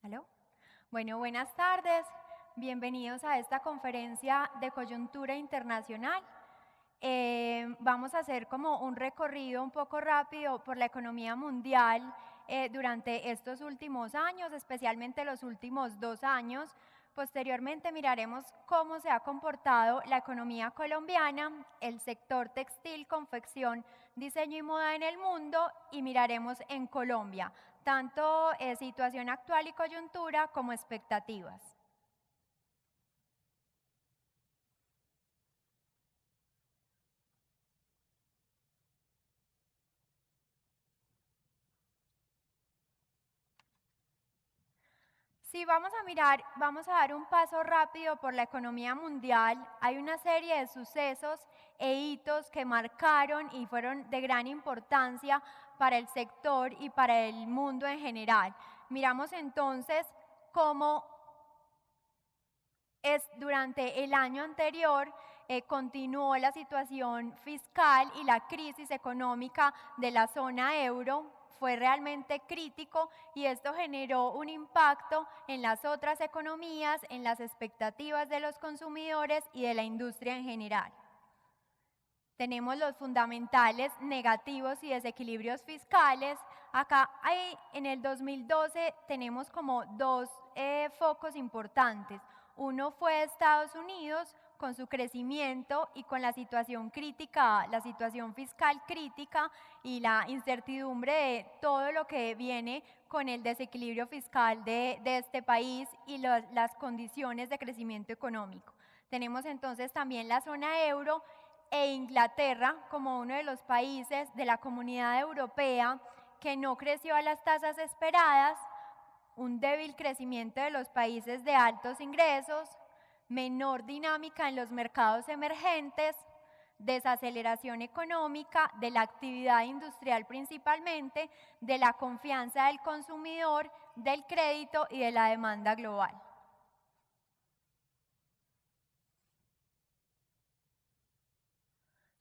¿Aló? Bueno, buenas tardes. Bienvenidos a esta conferencia de coyuntura internacional. Vamos a hacer como un recorrido un poco rápido por la economía mundial durante estos últimos años, especialmente los últimos 2 años. Posteriormente miraremos cómo se ha comportado la economía colombiana, el sector textil, confección, diseño y moda en el mundo y miraremos en Colombia, tanto situación actual y coyuntura como expectativas. Si vamos a mirar, vamos a dar un paso rápido por la economía mundial. Hay una serie de sucesos e hitos que marcaron y fueron de gran importancia para el sector y para el mundo en general. Miramos entonces cómo durante el año anterior continuó la situación fiscal y la crisis económica de la zona euro. Fue realmente crítico y esto generó un impacto en las otras economías, en las expectativas de los consumidores y de la industria en general. Tenemos los fundamentales negativos y desequilibrios fiscales. Acá en el 2012 tenemos como dos focos importantes. Uno fue Estados Unidos con su crecimiento y con la situación crítica, la situación fiscal crítica y la incertidumbre de todo lo que viene con el desequilibrio fiscal de este país y las condiciones de crecimiento económico. Tenemos entonces también la zona euro e Inglaterra como uno de los países de la Comunidad Europea que no creció a las tasas esperadas, un débil crecimiento de los países de altos ingresos, menor dinámica en los mercados emergentes, desaceleración económica de la actividad industrial principalmente, de la confianza del consumidor, del crédito y de la demanda global.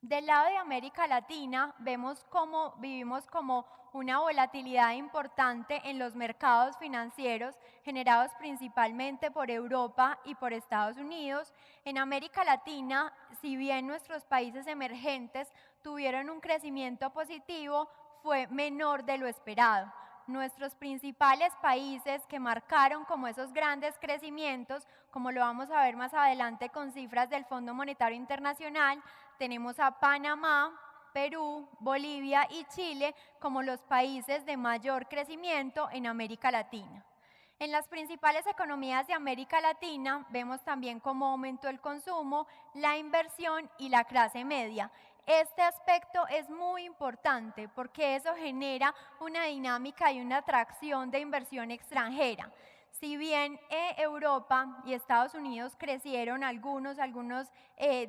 Del lado de América Latina vemos cómo vivimos como una volatilidad importante en los mercados financieros generados principalmente por Europa y por Estados Unidos. En América Latina, si bien nuestros países emergentes tuvieron un crecimiento positivo, fue menor de lo esperado. Nuestros principales países que marcaron como esos grandes crecimientos, como lo vamos a ver más adelante con cifras del Fondo Monetario Internacional, tenemos a Panamá, Perú, Bolivia y Chile como los países de mayor crecimiento en América Latina. En las principales economías de América Latina vemos también cómo aumentó el consumo, la inversión y la clase media. Este aspecto es muy importante porque eso genera una dinámica y una atracción de inversión extranjera. Si bien Europa y Estados Unidos crecieron, algunos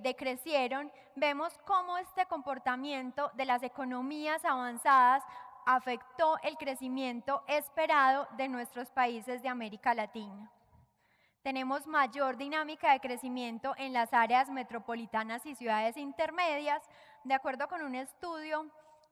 decrecieron, vemos cómo este comportamiento de las economías avanzadas afectó el crecimiento esperado de nuestros países de América Latina. Tenemos mayor dinámica de crecimiento en las áreas metropolitanas y ciudades intermedias, de acuerdo con un estudio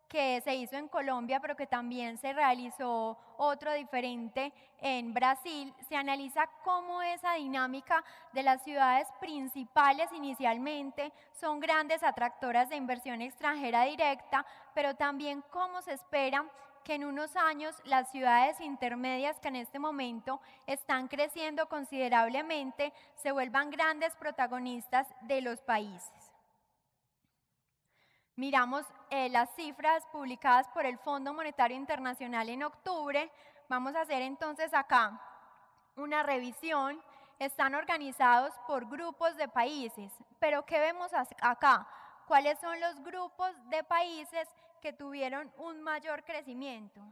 que se hizo en Colombia, pero que también se realizó otro diferente en Brasil. Se analiza cómo esa dinámica de las ciudades principales inicialmente son grandes atractoras de inversión extranjera directa, pero también cómo se espera que en unos años las ciudades intermedias que en este momento están creciendo considerablemente se vuelvan grandes protagonistas de los países. Miramos las cifras publicadas por el Fondo Monetario Internacional en octubre. Vamos a hacer entonces acá una revisión. Están organizados por grupos de países, pero ¿qué vemos acá? ¿Cuáles son los grupos de países que tuvieron un mayor crecimiento?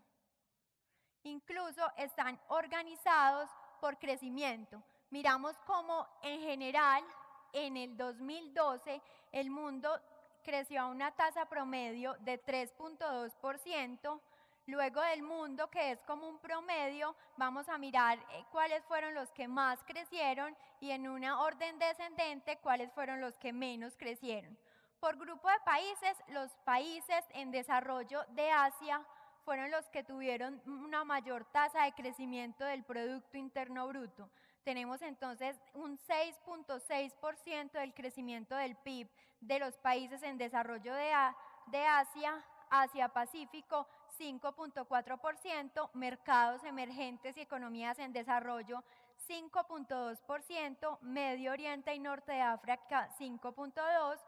Incluso están organizados por crecimiento. Miramos cómo en general en el 2012 el mundo creció a una tasa promedio de 3.2%. Luego del mundo, que es como un promedio, vamos a mirar cuáles fueron los que más crecieron y en una orden descendente cuáles fueron los que menos crecieron. Por grupo de países, los países en desarrollo de Asia fueron los que tuvieron una mayor tasa de crecimiento del Producto Interno Bruto. Tenemos entonces un 6.6% del crecimiento del PIB de los países en desarrollo de Asia, Asia-Pacífico 5.4%, mercados emergentes y economías en desarrollo 5.2%, Medio Oriente y Norte de África 5.2%,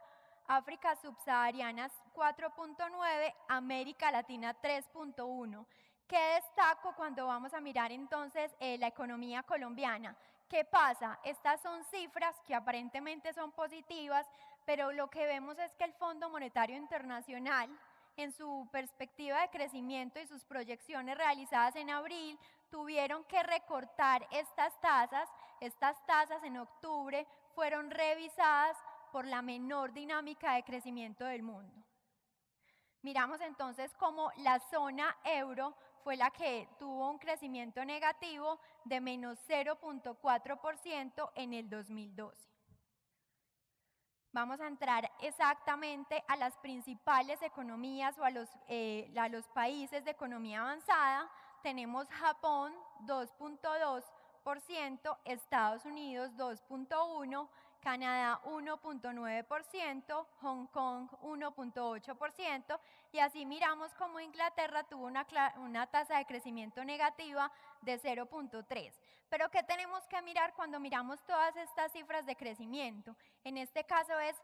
África subsahariana 4.9%, América Latina 3.1%. ¿Qué destaco cuando vamos a mirar entonces la economía colombiana? ¿Qué pasa? Estas son cifras que aparentemente son positivas, pero lo que vemos es que el Fondo Monetario Internacional, en su perspectiva de crecimiento y sus proyecciones realizadas en abril, tuvieron que recortar estas tasas. Estas tasas en octubre fueron revisadas por la menor dinámica de crecimiento del mundo. Miramos entonces cómo la zona euro fue la que tuvo un crecimiento negativo de menos 0.4% en el 2012. Vamos a entrar exactamente a las principales economías o a los países de economía avanzada. Tenemos Japón 2.2%, Estados Unidos 2.1%, Canadá 1.9%, Hong Kong 1.8%, y así miramos cómo Inglaterra tuvo una tasa de crecimiento negativa de 0.3%. Pero ¿qué tenemos que mirar cuando miramos todas estas cifras de crecimiento? En este caso es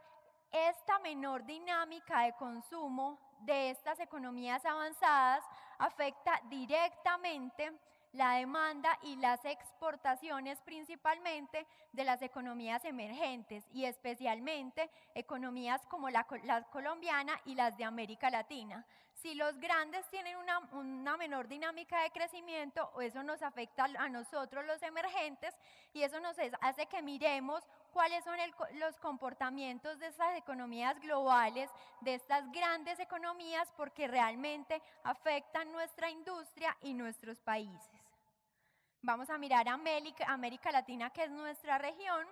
esta menor dinámica de consumo de estas economías avanzadas afecta directamente la demanda y las exportaciones principalmente de las economías emergentes y especialmente economías como la colombiana y las de América Latina. Si los grandes tienen una menor dinámica de crecimiento, eso nos afecta a nosotros los emergentes y eso nos hace que miremos cuáles son los comportamientos de estas economías globales, de estas grandes economías, porque realmente afectan nuestra industria y nuestros países. Vamos a mirar a América Latina, que es nuestra región.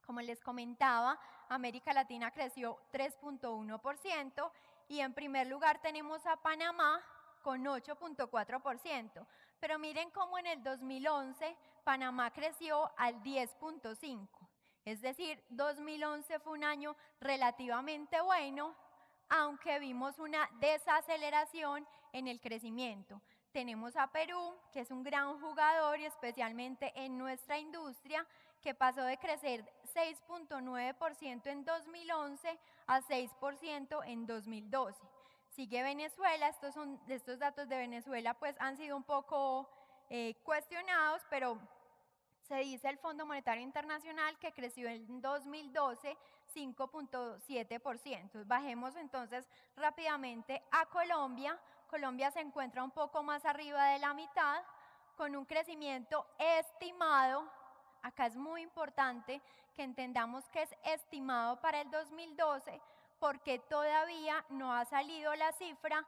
Como les comentaba, América Latina creció 3.1% y en primer lugar tenemos a Panamá con 8.4%. Pero miren cómo en el 2011 Panamá creció al 10.5%. Es decir, 2011 fue un año relativamente bueno, aunque vimos una desaceleración en el crecimiento. Tenemos a Perú, que es un gran jugador y especialmente en nuestra industria, que pasó de crecer 6.9% en 2011 a 6% en 2012. Sigue Venezuela. Estos datos de Venezuela pues han sido un poco cuestionados, pero se dice el Fondo Monetario Internacional que creció en 2012 5.7%. Bajemos entonces rápidamente a Colombia. Colombia se encuentra un poco más arriba de la mitad, con un crecimiento estimado. Acá es muy importante que entendamos que es estimado para el 2012 porque todavía no ha salido la cifra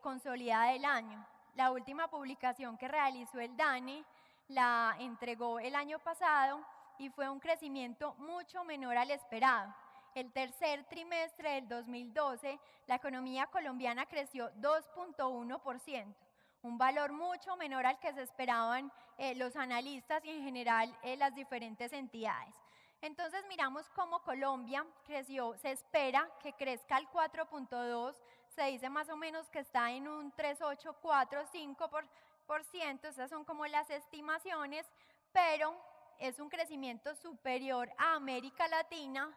consolidada del año. La última publicación que realizó el DANE la entregó el año pasado y fue un crecimiento mucho menor al esperado. El tercer trimestre del 2012, la economía colombiana creció 2.1%, un valor mucho menor al que se esperaban los analistas y en general las diferentes entidades. Entonces miramos cómo Colombia creció, se espera que crezca al 4.2%, se dice más o menos que está en un 3.8, 4, 5%, esas son como las estimaciones, pero es un crecimiento superior a América Latina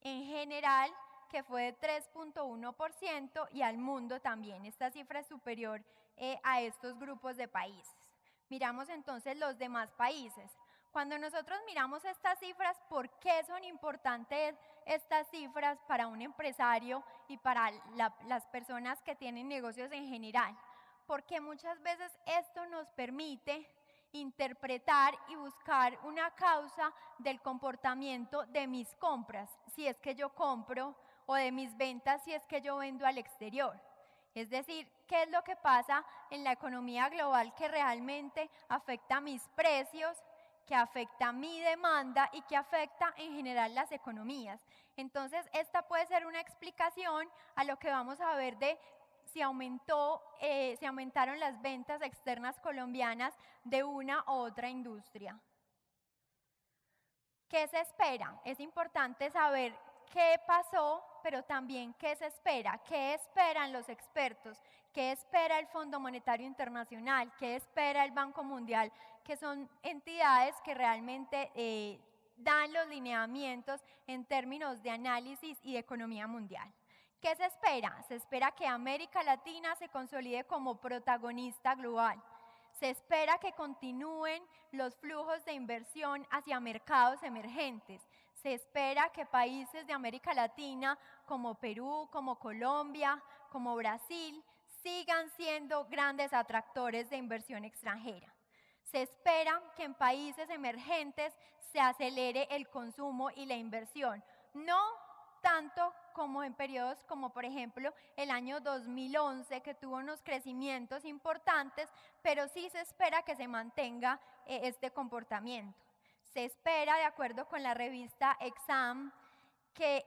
en general, que fue de 3.1%, y al mundo también. Esta cifra es superior a estos grupos de países. Miramos entonces los demás países. Cuando nosotros miramos estas cifras, ¿por qué son importantes estas cifras para un empresario y para las personas que tienen negocios en general? Porque muchas veces esto nos permite interpretar y buscar una causa del comportamiento de mis compras, si es que yo compro, o de mis ventas, si es que yo vendo al exterior. Es decir, ¿qué es lo que pasa en la economía global que realmente afecta mis precios, que afecta mi demanda y que afecta en general las economías? Entonces, esta puede ser una explicación a lo que vamos a ver de se aumentaron las ventas externas colombianas de una u otra industria. ¿Qué se espera? Es importante saber qué pasó, pero también qué se espera, qué esperan los expertos, qué espera el Fondo Monetario Internacional, qué espera el Banco Mundial, que son entidades que realmente dan los lineamientos en términos de análisis y de economía mundial. ¿Qué se espera? Se espera que América Latina se consolide como protagonista global. Se espera que continúen los flujos de inversión hacia mercados emergentes. Se espera que países de América Latina como Perú, como Colombia, como Brasil, sigan siendo grandes atractores de inversión extranjera. Se espera que en países emergentes se acelere el consumo y la inversión, no tanto como en periodos como por ejemplo el año 2011 que tuvo unos crecimientos importantes, pero sí se espera que se mantenga este comportamiento. Se espera, de acuerdo con la revista Exam, que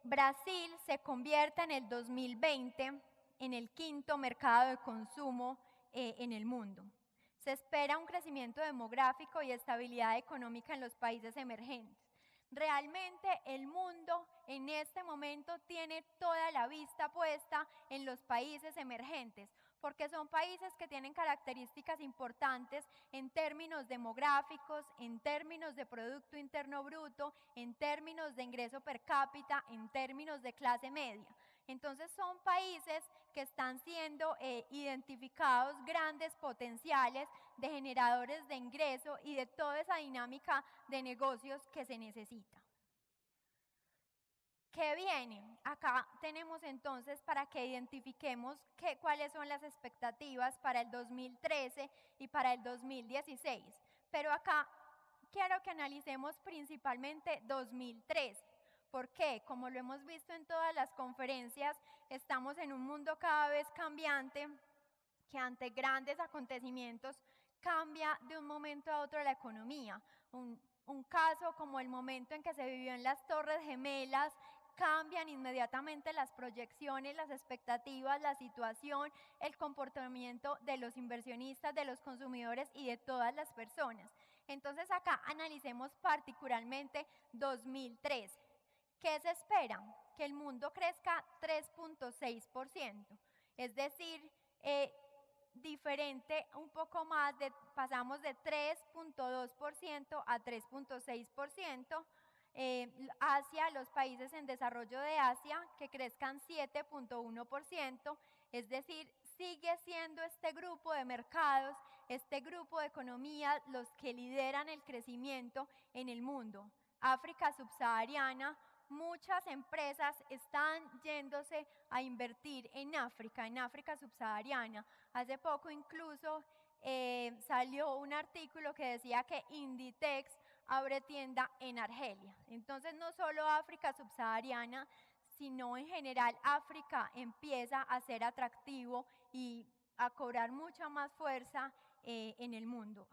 Brasil se convierta en el 2020 en el quinto mercado de consumo en el mundo. Se espera un crecimiento demográfico y estabilidad económica en los países emergentes. Realmente el mundo en este momento tiene toda la vista puesta en los países emergentes, porque son países que tienen características importantes en términos demográficos, en términos de Producto Interno Bruto, en términos de ingreso per cápita, en términos de clase media. Entonces son países que están siendo identificados grandes potenciales de generadores de ingreso y de toda esa dinámica de negocios que se necesita. ¿Qué viene? Acá tenemos entonces para que identifiquemos cuáles son las expectativas para el 2013 y para el 2016. Pero acá quiero que analicemos principalmente 2013. ¿Por qué? Como lo hemos visto en todas las conferencias, estamos en un mundo cada vez cambiante, que ante grandes acontecimientos cambia de un momento a otro la economía. Un caso como el momento en que se vivió en las Torres Gemelas, cambian inmediatamente las proyecciones, las expectativas, la situación, el comportamiento de los inversionistas, de los consumidores y de todas las personas. Entonces acá analicemos particularmente 2013. ¿Qué se espera? Que el mundo crezca 3.6%, es decir, diferente un poco más, pasamos de 3.2% a 3.6%, Asia, los países en desarrollo de Asia, que crezcan 7.1%, es decir, sigue siendo este grupo de mercados, este grupo de economías los que lideran el crecimiento en el mundo. África subsahariana, muchas empresas están yéndose a invertir en África subsahariana. Hace poco incluso salió un artículo que decía que Inditex abre tienda en Argelia. Entonces no solo África subsahariana, sino en general África empieza a ser atractivo y a cobrar mucha más fuerza en el mundo.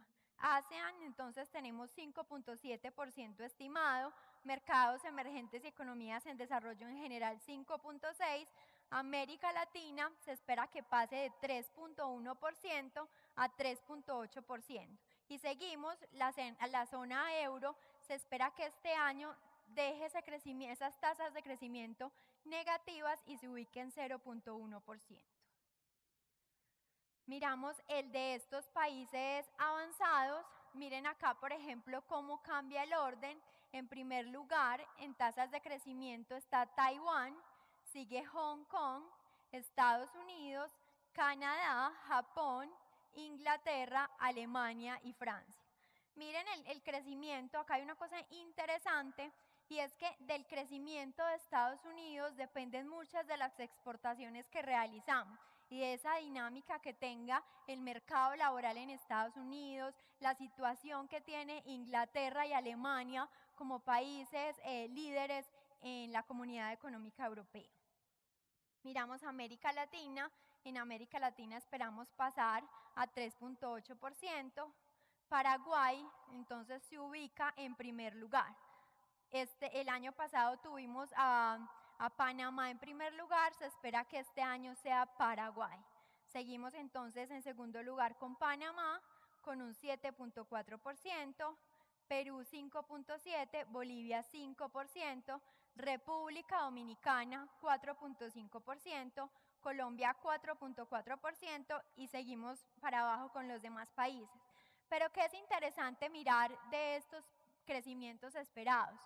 ASEAN, entonces tenemos 5.7% estimado, mercados emergentes y economías en desarrollo en general 5.6%, América Latina se espera que pase de 3.1% a 3.8%. Y seguimos, la zona euro se espera que este año deje esas tasas de crecimiento negativas y se ubique en 0.1%. Miramos el de estos países avanzados, miren acá por ejemplo cómo cambia el orden. En primer lugar, en tasas de crecimiento está Taiwán, sigue Hong Kong, Estados Unidos, Canadá, Japón, Inglaterra, Alemania y Francia. Miren el crecimiento, acá hay una cosa interesante y es que del crecimiento de Estados Unidos dependen muchas de las exportaciones que realizamos y de esa dinámica que tenga el mercado laboral en Estados Unidos, la situación que tiene Inglaterra y Alemania como países líderes en la Comunidad Económica Europea. Miramos América Latina, en América Latina esperamos pasar a 3.8%, Paraguay entonces se ubica en primer lugar. El año pasado tuvimos a A Panamá en primer lugar, se espera que este año sea Paraguay. Seguimos entonces en segundo lugar con Panamá, con un 7.4%, Perú 5.7%, Bolivia 5%, República Dominicana 4.5%, Colombia 4.4% y seguimos para abajo con los demás países. Pero ¿qué es interesante mirar de estos crecimientos esperados?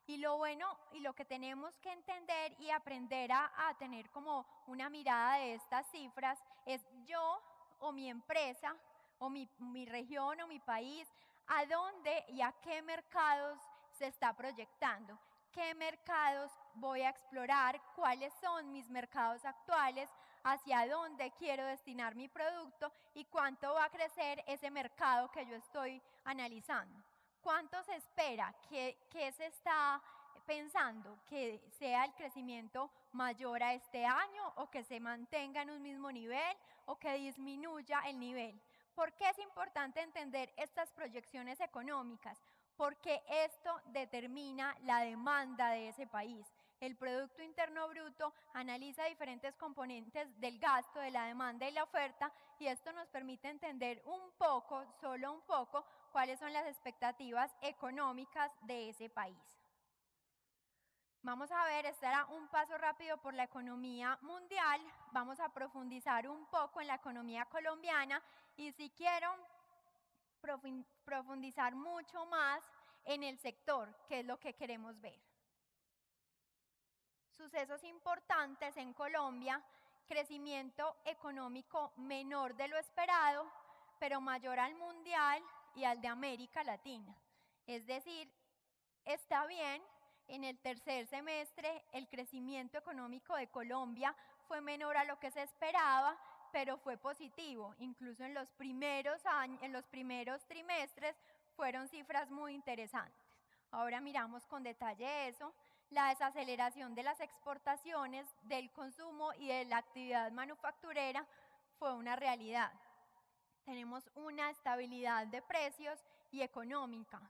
Y lo bueno y lo que tenemos que entender y aprender a tener como una mirada de estas cifras es yo o mi empresa o mi región o mi país, a dónde y a qué mercados se está proyectando. ¿Qué mercados voy a explorar? ¿Cuáles son mis mercados actuales? ¿Hacia dónde quiero destinar mi producto? ¿Y cuánto va a crecer ese mercado que yo estoy analizando? ¿Cuánto se espera? ¿Qué se está pensando? ¿Que sea el crecimiento mayor a este año o que se mantenga en un mismo nivel o que disminuya el nivel? ¿Por qué es importante entender estas proyecciones económicas? Porque esto determina la demanda de ese país. El Producto Interno Bruto analiza diferentes componentes del gasto, de la demanda y la oferta, y esto nos permite entender un poco, solo un poco, cuáles son las expectativas económicas de ese país. Vamos a ver, este era un paso rápido por la economía mundial. Vamos a profundizar un poco en la economía colombiana y si quiero profundizar mucho más en el sector, que es lo que queremos ver. Sucesos importantes en Colombia: crecimiento económico menor de lo esperado, pero mayor al mundial y al de América Latina. Es decir, está bien, en el tercer semestre el crecimiento económico de Colombia fue menor a lo que se esperaba, pero fue positivo. Incluso en los primeros trimestres fueron cifras muy interesantes. Ahora miramos con detalle eso. La desaceleración de las exportaciones, del consumo y de la actividad manufacturera fue una realidad. Tenemos una estabilidad de precios y económica.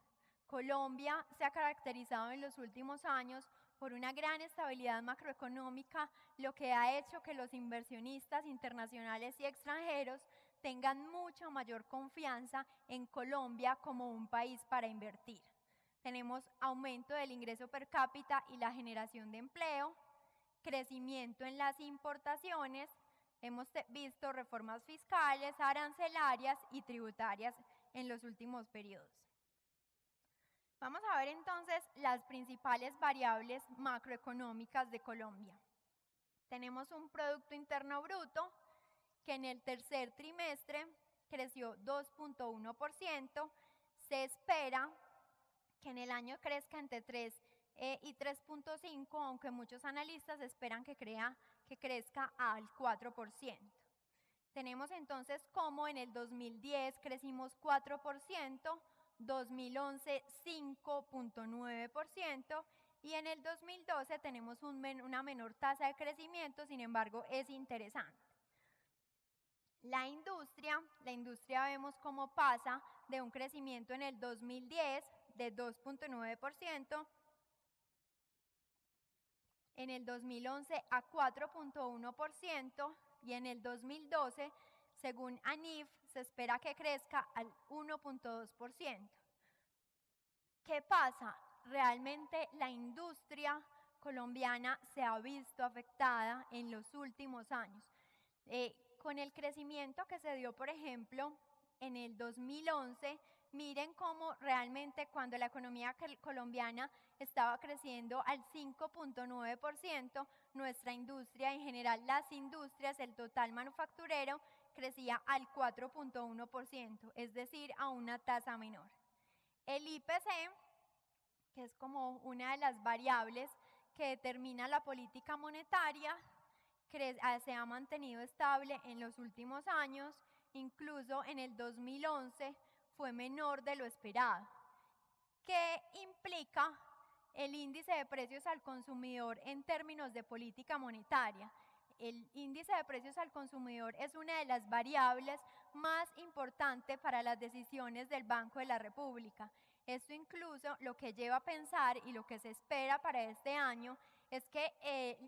Colombia se ha caracterizado en los últimos años por una gran estabilidad macroeconómica, lo que ha hecho que los inversionistas internacionales y extranjeros tengan mucha mayor confianza en Colombia como un país para invertir. Tenemos aumento del ingreso per cápita y la generación de empleo, crecimiento en las importaciones, hemos visto reformas fiscales, arancelarias y tributarias en los últimos periodos. Vamos a ver entonces las principales variables macroeconómicas de Colombia. Tenemos un Producto Interno Bruto que en el tercer trimestre creció 2.1%, se espera que en el año crezca entre 3 y 3.5, aunque muchos analistas esperan que crezca al 4%. Tenemos entonces como en el 2010 crecimos 4%, 2011 5.9% y en el 2012 tenemos una menor tasa de crecimiento, sin embargo es interesante. La industria vemos cómo pasa de un crecimiento en el 2010 de 2.9%, en el 2011 a 4.1% y en el 2012, según ANIF, se espera que crezca al 1.2%. ¿Qué pasa? Realmente la industria colombiana se ha visto afectada en los últimos años. Con el crecimiento que se dio, por ejemplo, en el 2011, miren cómo realmente cuando la economía colombiana estaba creciendo al 5.9%, nuestra industria, en general las industrias, el total manufacturero, crecía al 4.1%, es decir, a una tasa menor. El IPC, que es como una de las variables que determina la política monetaria, se ha mantenido estable en los últimos años, incluso en el 2011 fue menor de lo esperado. ¿Qué implica el índice de precios al consumidor en términos de política monetaria? El índice de precios al consumidor es una de las variables más importantes para las decisiones del Banco de la República. Esto incluso lo que lleva a pensar y lo que se espera para este año es que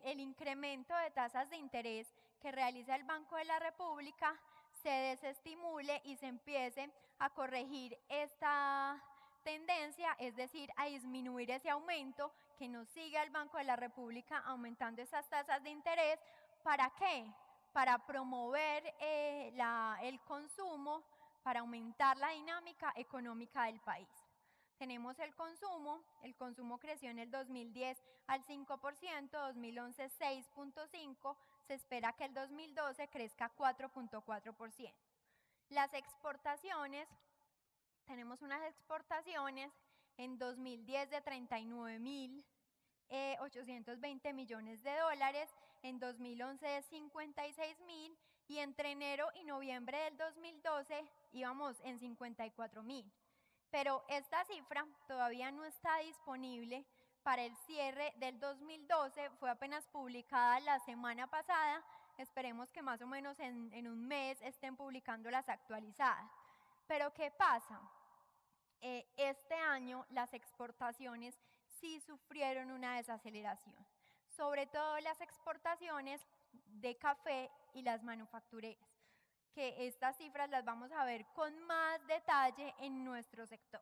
el incremento de tasas de interés que realiza el Banco de la República se desestimule y se empiece a corregir esta tendencia, es decir, a disminuir ese aumento, que no siga el Banco de la República aumentando esas tasas de interés. ¿Para qué? Para promover el consumo, para aumentar la dinámica económica del país. Tenemos el consumo creció en el 2010 al 5%, 2011 6.5%, se espera que el 2012 crezca 4.4%. Las exportaciones, tenemos unas exportaciones en 2010 de 39.820 millones de dólares, en 2011 de 56.000 y entre enero y noviembre del 2012 íbamos en 54.000. Pero esta cifra todavía no está disponible para el cierre del 2012, fue apenas publicada la semana pasada, esperemos que más o menos en un mes estén publicando las actualizadas. Pero ¿qué pasa? Este año las exportaciones sí sufrieron una desaceleración, sobre todo las exportaciones de café y las manufactureras, que estas cifras las vamos a ver con más detalle en nuestro sector.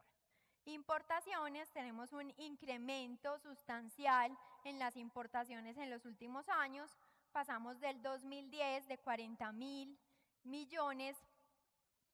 Importaciones, tenemos un incremento sustancial en las importaciones en los últimos años, pasamos del 2010 de 40.000 millones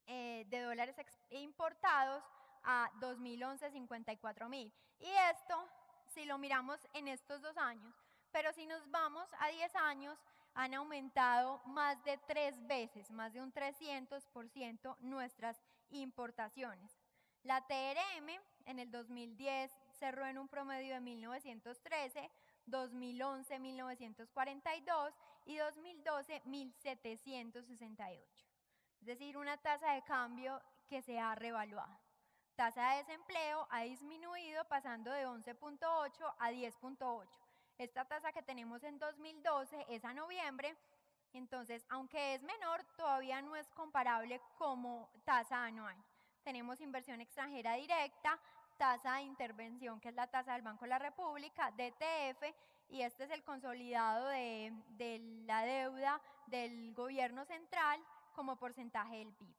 de dólares importados a 2011 54.000. Y esto, si lo miramos en estos 2 años, pero si nos vamos a 10 años, han aumentado más de 3 veces, más de un 300% nuestras importaciones. La TRM en el 2010 cerró en un promedio de 1.913, 2011 1.942 y 2012 1.768. Es decir, una tasa de cambio que se ha revaluado. Tasa de desempleo ha disminuido pasando de 11.8 a 10.8. Esta tasa que tenemos en 2012 es a noviembre, entonces aunque es menor, todavía no es comparable como tasa anual. Tenemos inversión extranjera directa, tasa de intervención, que es la tasa del Banco de la República, DTF, y este es el consolidado de la deuda del gobierno central como porcentaje del PIB.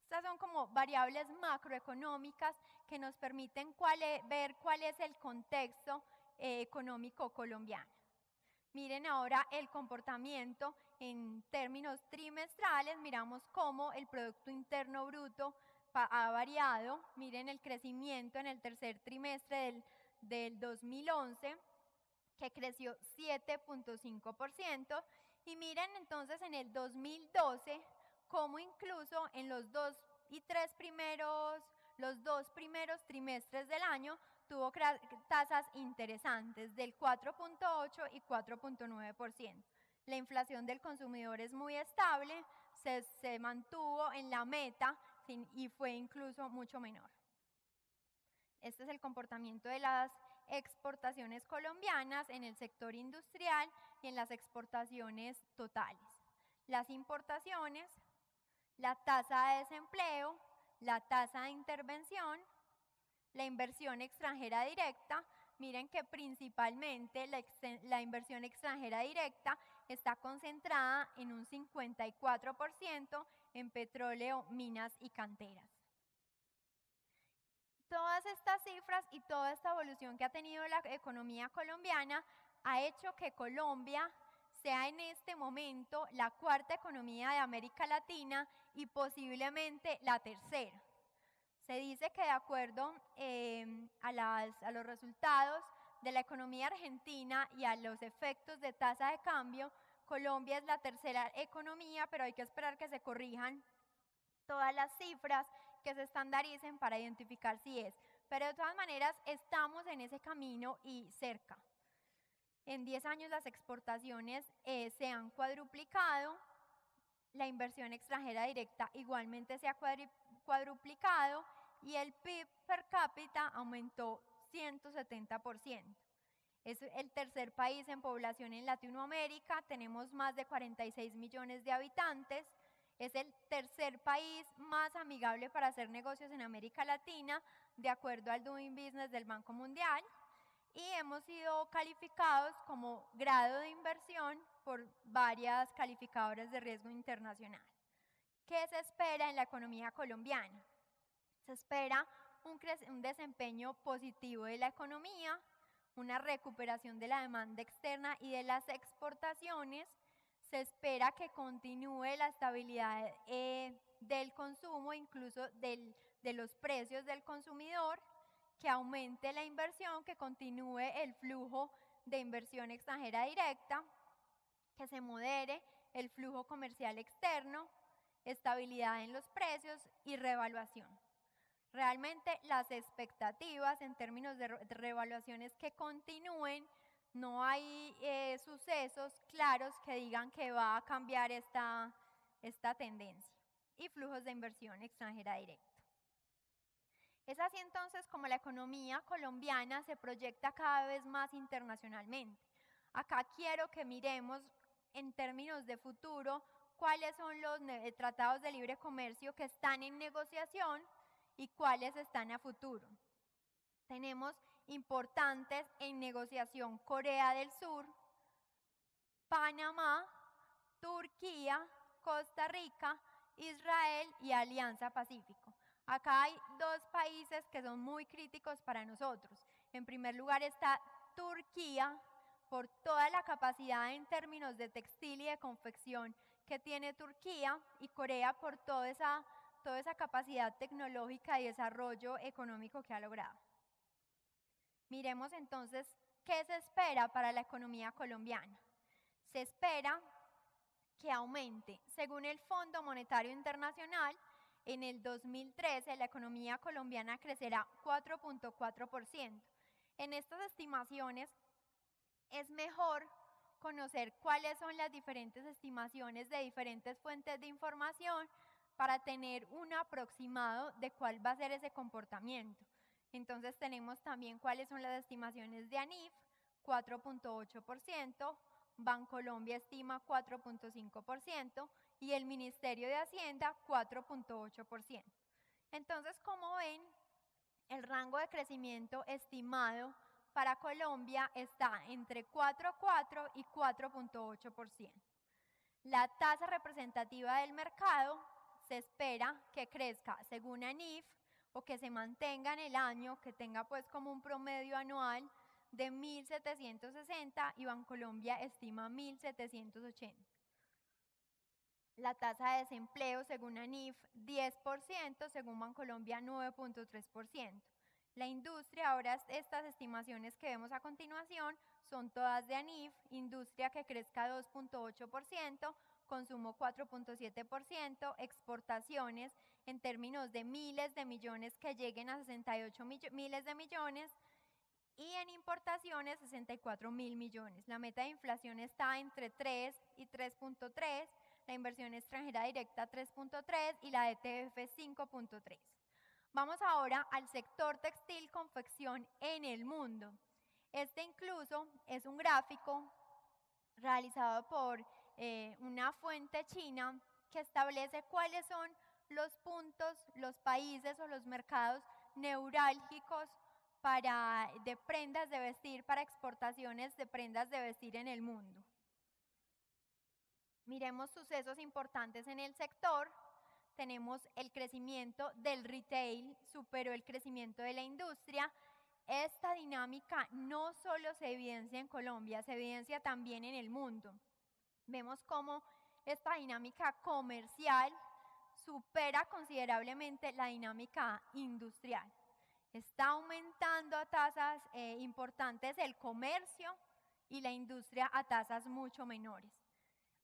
Estas son como variables macroeconómicas que nos permiten ver cuál es el contexto económico colombiano. Miren ahora el comportamiento en términos trimestrales, miramos cómo el Producto Interno Bruto ha variado. Miren el crecimiento en el tercer trimestre del 2011, que creció 7.5%, y miren entonces en el 2012 cómo incluso en los dos primeros trimestres del año tuvo tasas interesantes del 4.8 y 4.9%. La inflación del consumidor es muy estable, se mantuvo en la meta y fue incluso mucho menor. Este es el comportamiento de las exportaciones colombianas en el sector industrial y en las exportaciones totales. Las importaciones, la tasa de desempleo, la tasa de intervención, la inversión extranjera directa. Miren que principalmente la inversión extranjera directa está concentrada en un 54% en petróleo, minas y canteras. Todas estas cifras y toda esta evolución que ha tenido la economía colombiana ha hecho que Colombia sea en este momento la cuarta economía de América Latina y posiblemente la tercera. Se dice que de acuerdo a los resultados de la economía argentina y a los efectos de tasa de cambio, Colombia es la tercera economía, pero hay que esperar que se corrijan todas las cifras, que se estandaricen para identificar si es. Pero de todas maneras estamos en ese camino y cerca. En 10 años las exportaciones se han cuadruplicado, la inversión extranjera directa igualmente se ha cuadruplicado y el PIB per cápita aumentó 170%. Es el tercer país en población en Latinoamérica, tenemos más de 46 millones de habitantes Es el tercer país más amigable para hacer negocios en América Latina, de acuerdo al Doing Business del Banco Mundial, y hemos sido calificados como grado de inversión por varias calificadoras de riesgo internacional. ¿Qué se espera en la economía colombiana? Se espera un desempeño positivo de la economía, una recuperación de la demanda externa y de las exportaciones. Se espera que continúe la estabilidad del consumo, incluso de los precios del consumidor, que aumente la inversión, que continúe el flujo de inversión extranjera directa, que se modere el flujo comercial externo, estabilidad en los precios y revaluación. Realmente las expectativas en términos de revaluación es que continúen, no hay sucesos claros que digan que va a cambiar esta tendencia. Y flujos de inversión extranjera directa. Es así entonces como la economía colombiana se proyecta cada vez más internacionalmente. Acá quiero que miremos en términos de futuro cuáles son los tratados de libre comercio que están en negociación y cuáles están a futuro. Tenemos importantes en negociación Corea del Sur, Panamá, Turquía, Costa Rica, Israel y Alianza Pacífico. Acá hay dos países que son muy críticos para nosotros. En primer lugar está Turquía, por toda la capacidad en términos de textil y de confección que tiene Turquía, y Corea por toda esa capacidad tecnológica y desarrollo económico que ha logrado. Miremos entonces qué se espera para la economía colombiana. Se espera que aumente. Según el Fondo Monetario Internacional, en el 2013 la economía colombiana crecerá 4.4%. En estas estimaciones es mejor conocer cuáles son las diferentes estimaciones de diferentes fuentes de información para tener un aproximado de cuál va a ser ese comportamiento. Entonces tenemos también cuáles son las estimaciones de ANIF, 4.8%, Bancolombia estima 4.5% y el Ministerio de Hacienda 4.8%. Entonces, como ven, el rango de crecimiento estimado para Colombia está entre 4.4 y 4.8%. La tasa representativa del mercado se espera que crezca según ANIF o que se mantenga en el año, que tenga pues como un promedio anual de 1.760 y Bancolombia estima 1.780. La tasa de desempleo según ANIF 10%, según Bancolombia 9.3%. La industria, ahora estas estimaciones que vemos a continuación son todas de ANIF, industria que crezca 2.8%, consumo 4.7%, exportaciones en términos de miles de millones que lleguen a 68 miles de millones y en importaciones 64.000 millones. La meta de inflación está entre 3 y 3.3, la inversión extranjera directa 3.3 y la ETF 5.3. Vamos ahora al sector textil confección en el mundo. Este incluso es un gráfico realizado por una fuente china que establece cuáles son los puntos, los países o los mercados neurálgicos de prendas de vestir, para exportaciones de prendas de vestir en el mundo. Miremos sucesos importantes en el sector. Tenemos el crecimiento del retail, superó el crecimiento de la industria. Esta dinámica no solo se evidencia en Colombia, se evidencia también en el mundo. Vemos cómo esta dinámica comercial supera considerablemente la dinámica industrial. Está aumentando a tasas importantes el comercio y la industria a tasas mucho menores.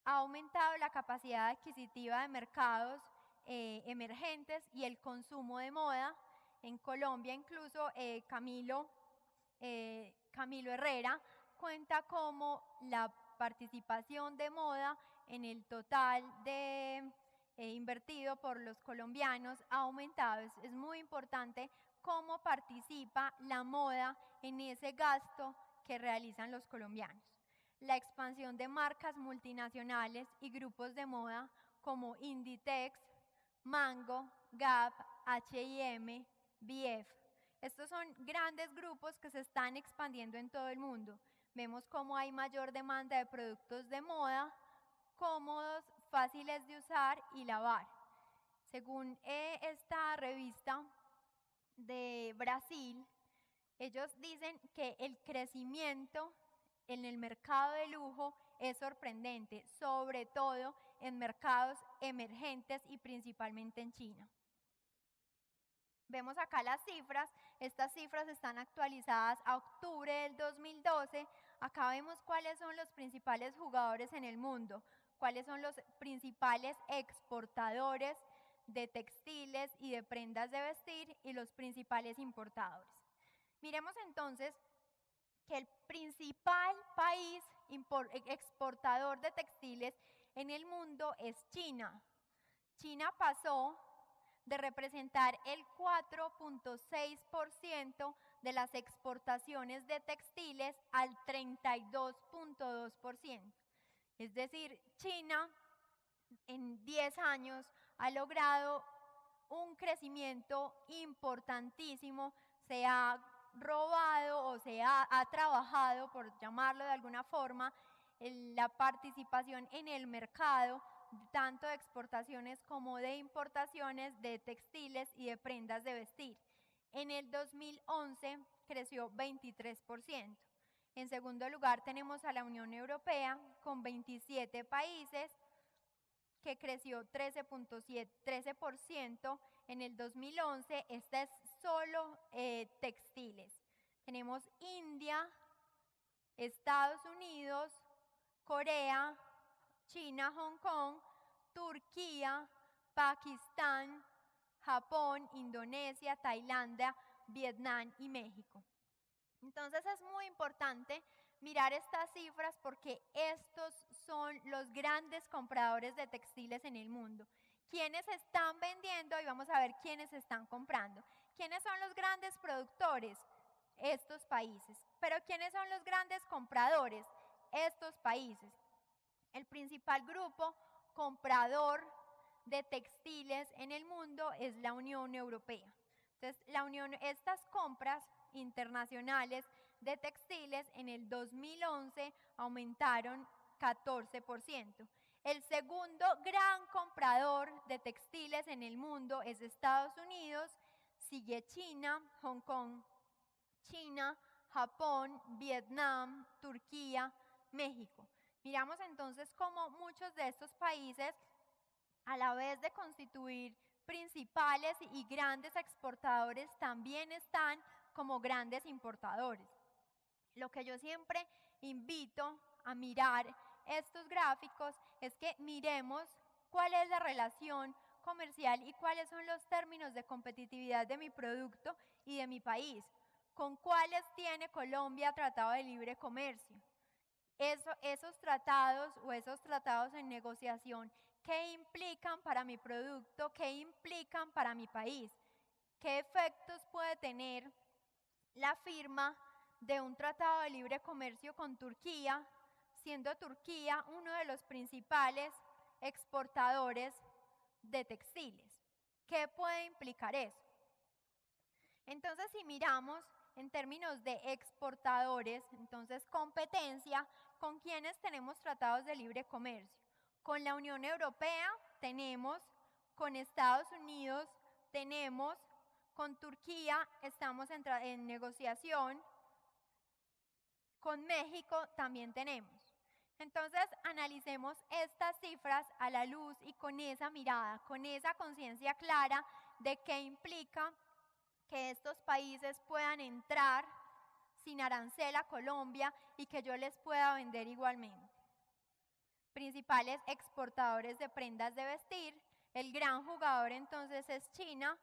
Ha aumentado la capacidad adquisitiva de mercados emergentes y el consumo de moda. En Colombia incluso Camilo Herrera cuenta como la participación de moda en el total de invertido por los colombianos ha aumentado. Es muy importante cómo participa la moda en ese gasto que realizan los colombianos. La expansión de marcas multinacionales y grupos de moda como Inditex, Mango, Gap, H&M, VF. Estos son grandes grupos que se están expandiendo en todo el mundo. Vemos cómo hay mayor demanda de productos de moda, cómodos, fáciles de usar y lavar. Según esta revista de Brasil, ellos dicen que el crecimiento en el mercado de lujo es sorprendente, sobre todo en mercados emergentes y principalmente en China. Vemos acá las cifras, estas cifras están actualizadas a octubre del 2012. Acá vemos cuáles son los principales jugadores en el mundo, cuáles son los principales exportadores de textiles y de prendas de vestir y los principales importadores. Miremos entonces que el principal país exportador de textiles en el mundo es China. China pasó de representar el 4.6% de las exportaciones de textiles al 32.2%. Es decir, China en 10 años ha logrado un crecimiento importantísimo, se ha robado o se ha trabajado, por llamarlo de alguna forma, la participación en el mercado, tanto de exportaciones como de importaciones de textiles y de prendas de vestir. En el 2011 creció 23%. En segundo lugar tenemos a la Unión Europea con 27 países que creció 13% en el 2011. Este es solo textiles. Tenemos India, Estados Unidos, Corea, China, Hong Kong, Turquía, Pakistán, Japón, Indonesia, Tailandia, Vietnam y México. Entonces es muy importante mirar estas cifras porque estos son los grandes compradores de textiles en el mundo. ¿Quiénes están vendiendo? Y vamos a ver quiénes están comprando. ¿Quiénes son los grandes productores? Estos países. ¿Pero quiénes son los grandes compradores? Estos países. El principal grupo comprador de textiles en el mundo es la Unión Europea. Entonces, estas compras internacionales de textiles en el 2011 aumentaron 14%. El segundo gran comprador de textiles en el mundo es Estados Unidos, sigue China, Hong Kong, China, Japón, Vietnam, Turquía, México. Miramos entonces cómo muchos de estos países, a la vez de constituir principales y grandes exportadores, también están como grandes importadores. Lo que yo siempre invito a mirar estos gráficos es que miremos cuál es la relación comercial y cuáles son los términos de competitividad de mi producto y de mi país. ¿Con cuáles tiene Colombia tratado de libre comercio? Esos tratados o esos tratados en negociación, ¿qué implican para mi producto? ¿Qué implican para mi país? ¿Qué efectos puede tener la firma de un tratado de libre comercio con Turquía, siendo Turquía uno de los principales exportadores de textiles? ¿Qué puede implicar eso? Entonces, si miramos en términos de exportadores, entonces competencia, ¿con quiénes tenemos tratados de libre comercio? Con la Unión Europea tenemos, con Estados Unidos tenemos, con Turquía estamos en negociación, con México también tenemos. Entonces, analicemos estas cifras a la luz y con esa mirada, con esa conciencia clara de qué implica que estos países puedan entrar sin arancel a Colombia y que yo les pueda vender igualmente. Principales exportadores de prendas de vestir, el gran jugador entonces es China.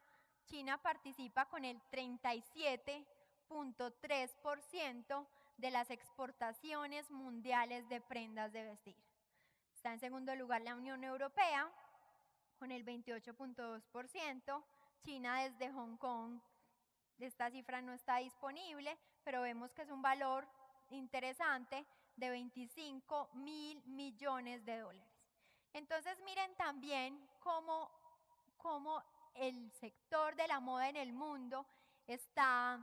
China participa con el 37.3% de las exportaciones mundiales de prendas de vestir. Está en segundo lugar la Unión Europea con el 28.2%, China desde Hong Kong. Esta cifra no está disponible, pero vemos que es un valor interesante de 25.000 millones de dólares. Entonces miren también cómo el sector de la moda en el mundo está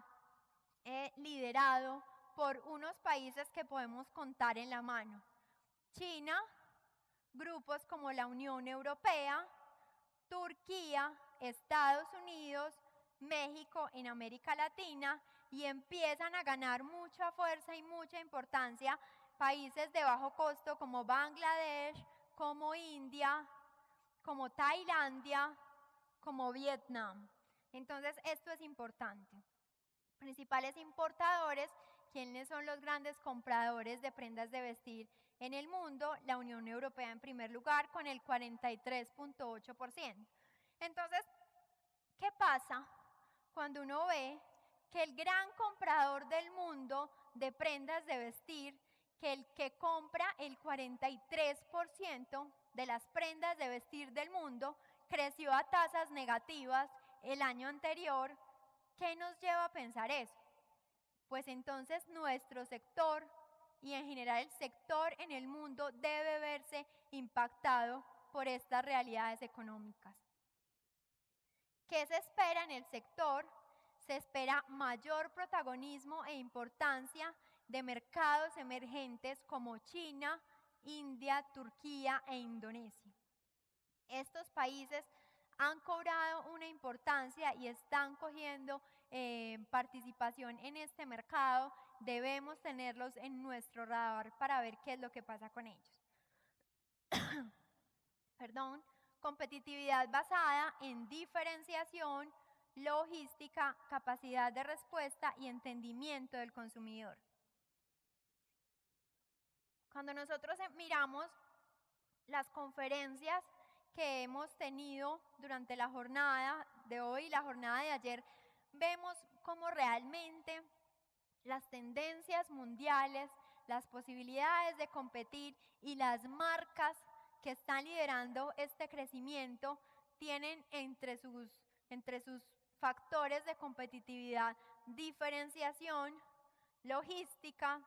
liderado por unos países que podemos contar en la mano. China, grupos como la Unión Europea, Turquía, Estados Unidos, México en América Latina, y empiezan a ganar mucha fuerza y mucha importancia países de bajo costo como Bangladesh, como India, como Tailandia, como Vietnam. Entonces esto es importante. Principales importadores, ¿quiénes son los grandes compradores de prendas de vestir en el mundo? La Unión Europea en primer lugar con el 43.8%. Entonces, ¿qué pasa cuando uno ve que el gran comprador del mundo de prendas de vestir, que el que compra el 43% de las prendas de vestir del mundo, creció a tasas negativas el año anterior? ¿Qué nos lleva a pensar eso? Pues entonces nuestro sector y en general el sector en el mundo debe verse impactado por estas realidades económicas. ¿Qué se espera en el sector? Se espera mayor protagonismo e importancia de mercados emergentes como China, India, Turquía e Indonesia. Estos países han cobrado una importancia y están cogiendo participación en este mercado. Debemos tenerlos en nuestro radar para ver qué es lo que pasa con ellos. Perdón. Competitividad basada en diferenciación, logística, capacidad de respuesta y entendimiento del consumidor. Cuando nosotros miramos las conferencias que hemos tenido durante la jornada de hoy y la jornada de ayer, vemos cómo realmente las tendencias mundiales, las posibilidades de competir y las marcas que están liderando este crecimiento tienen entre sus factores de competitividad diferenciación, logística,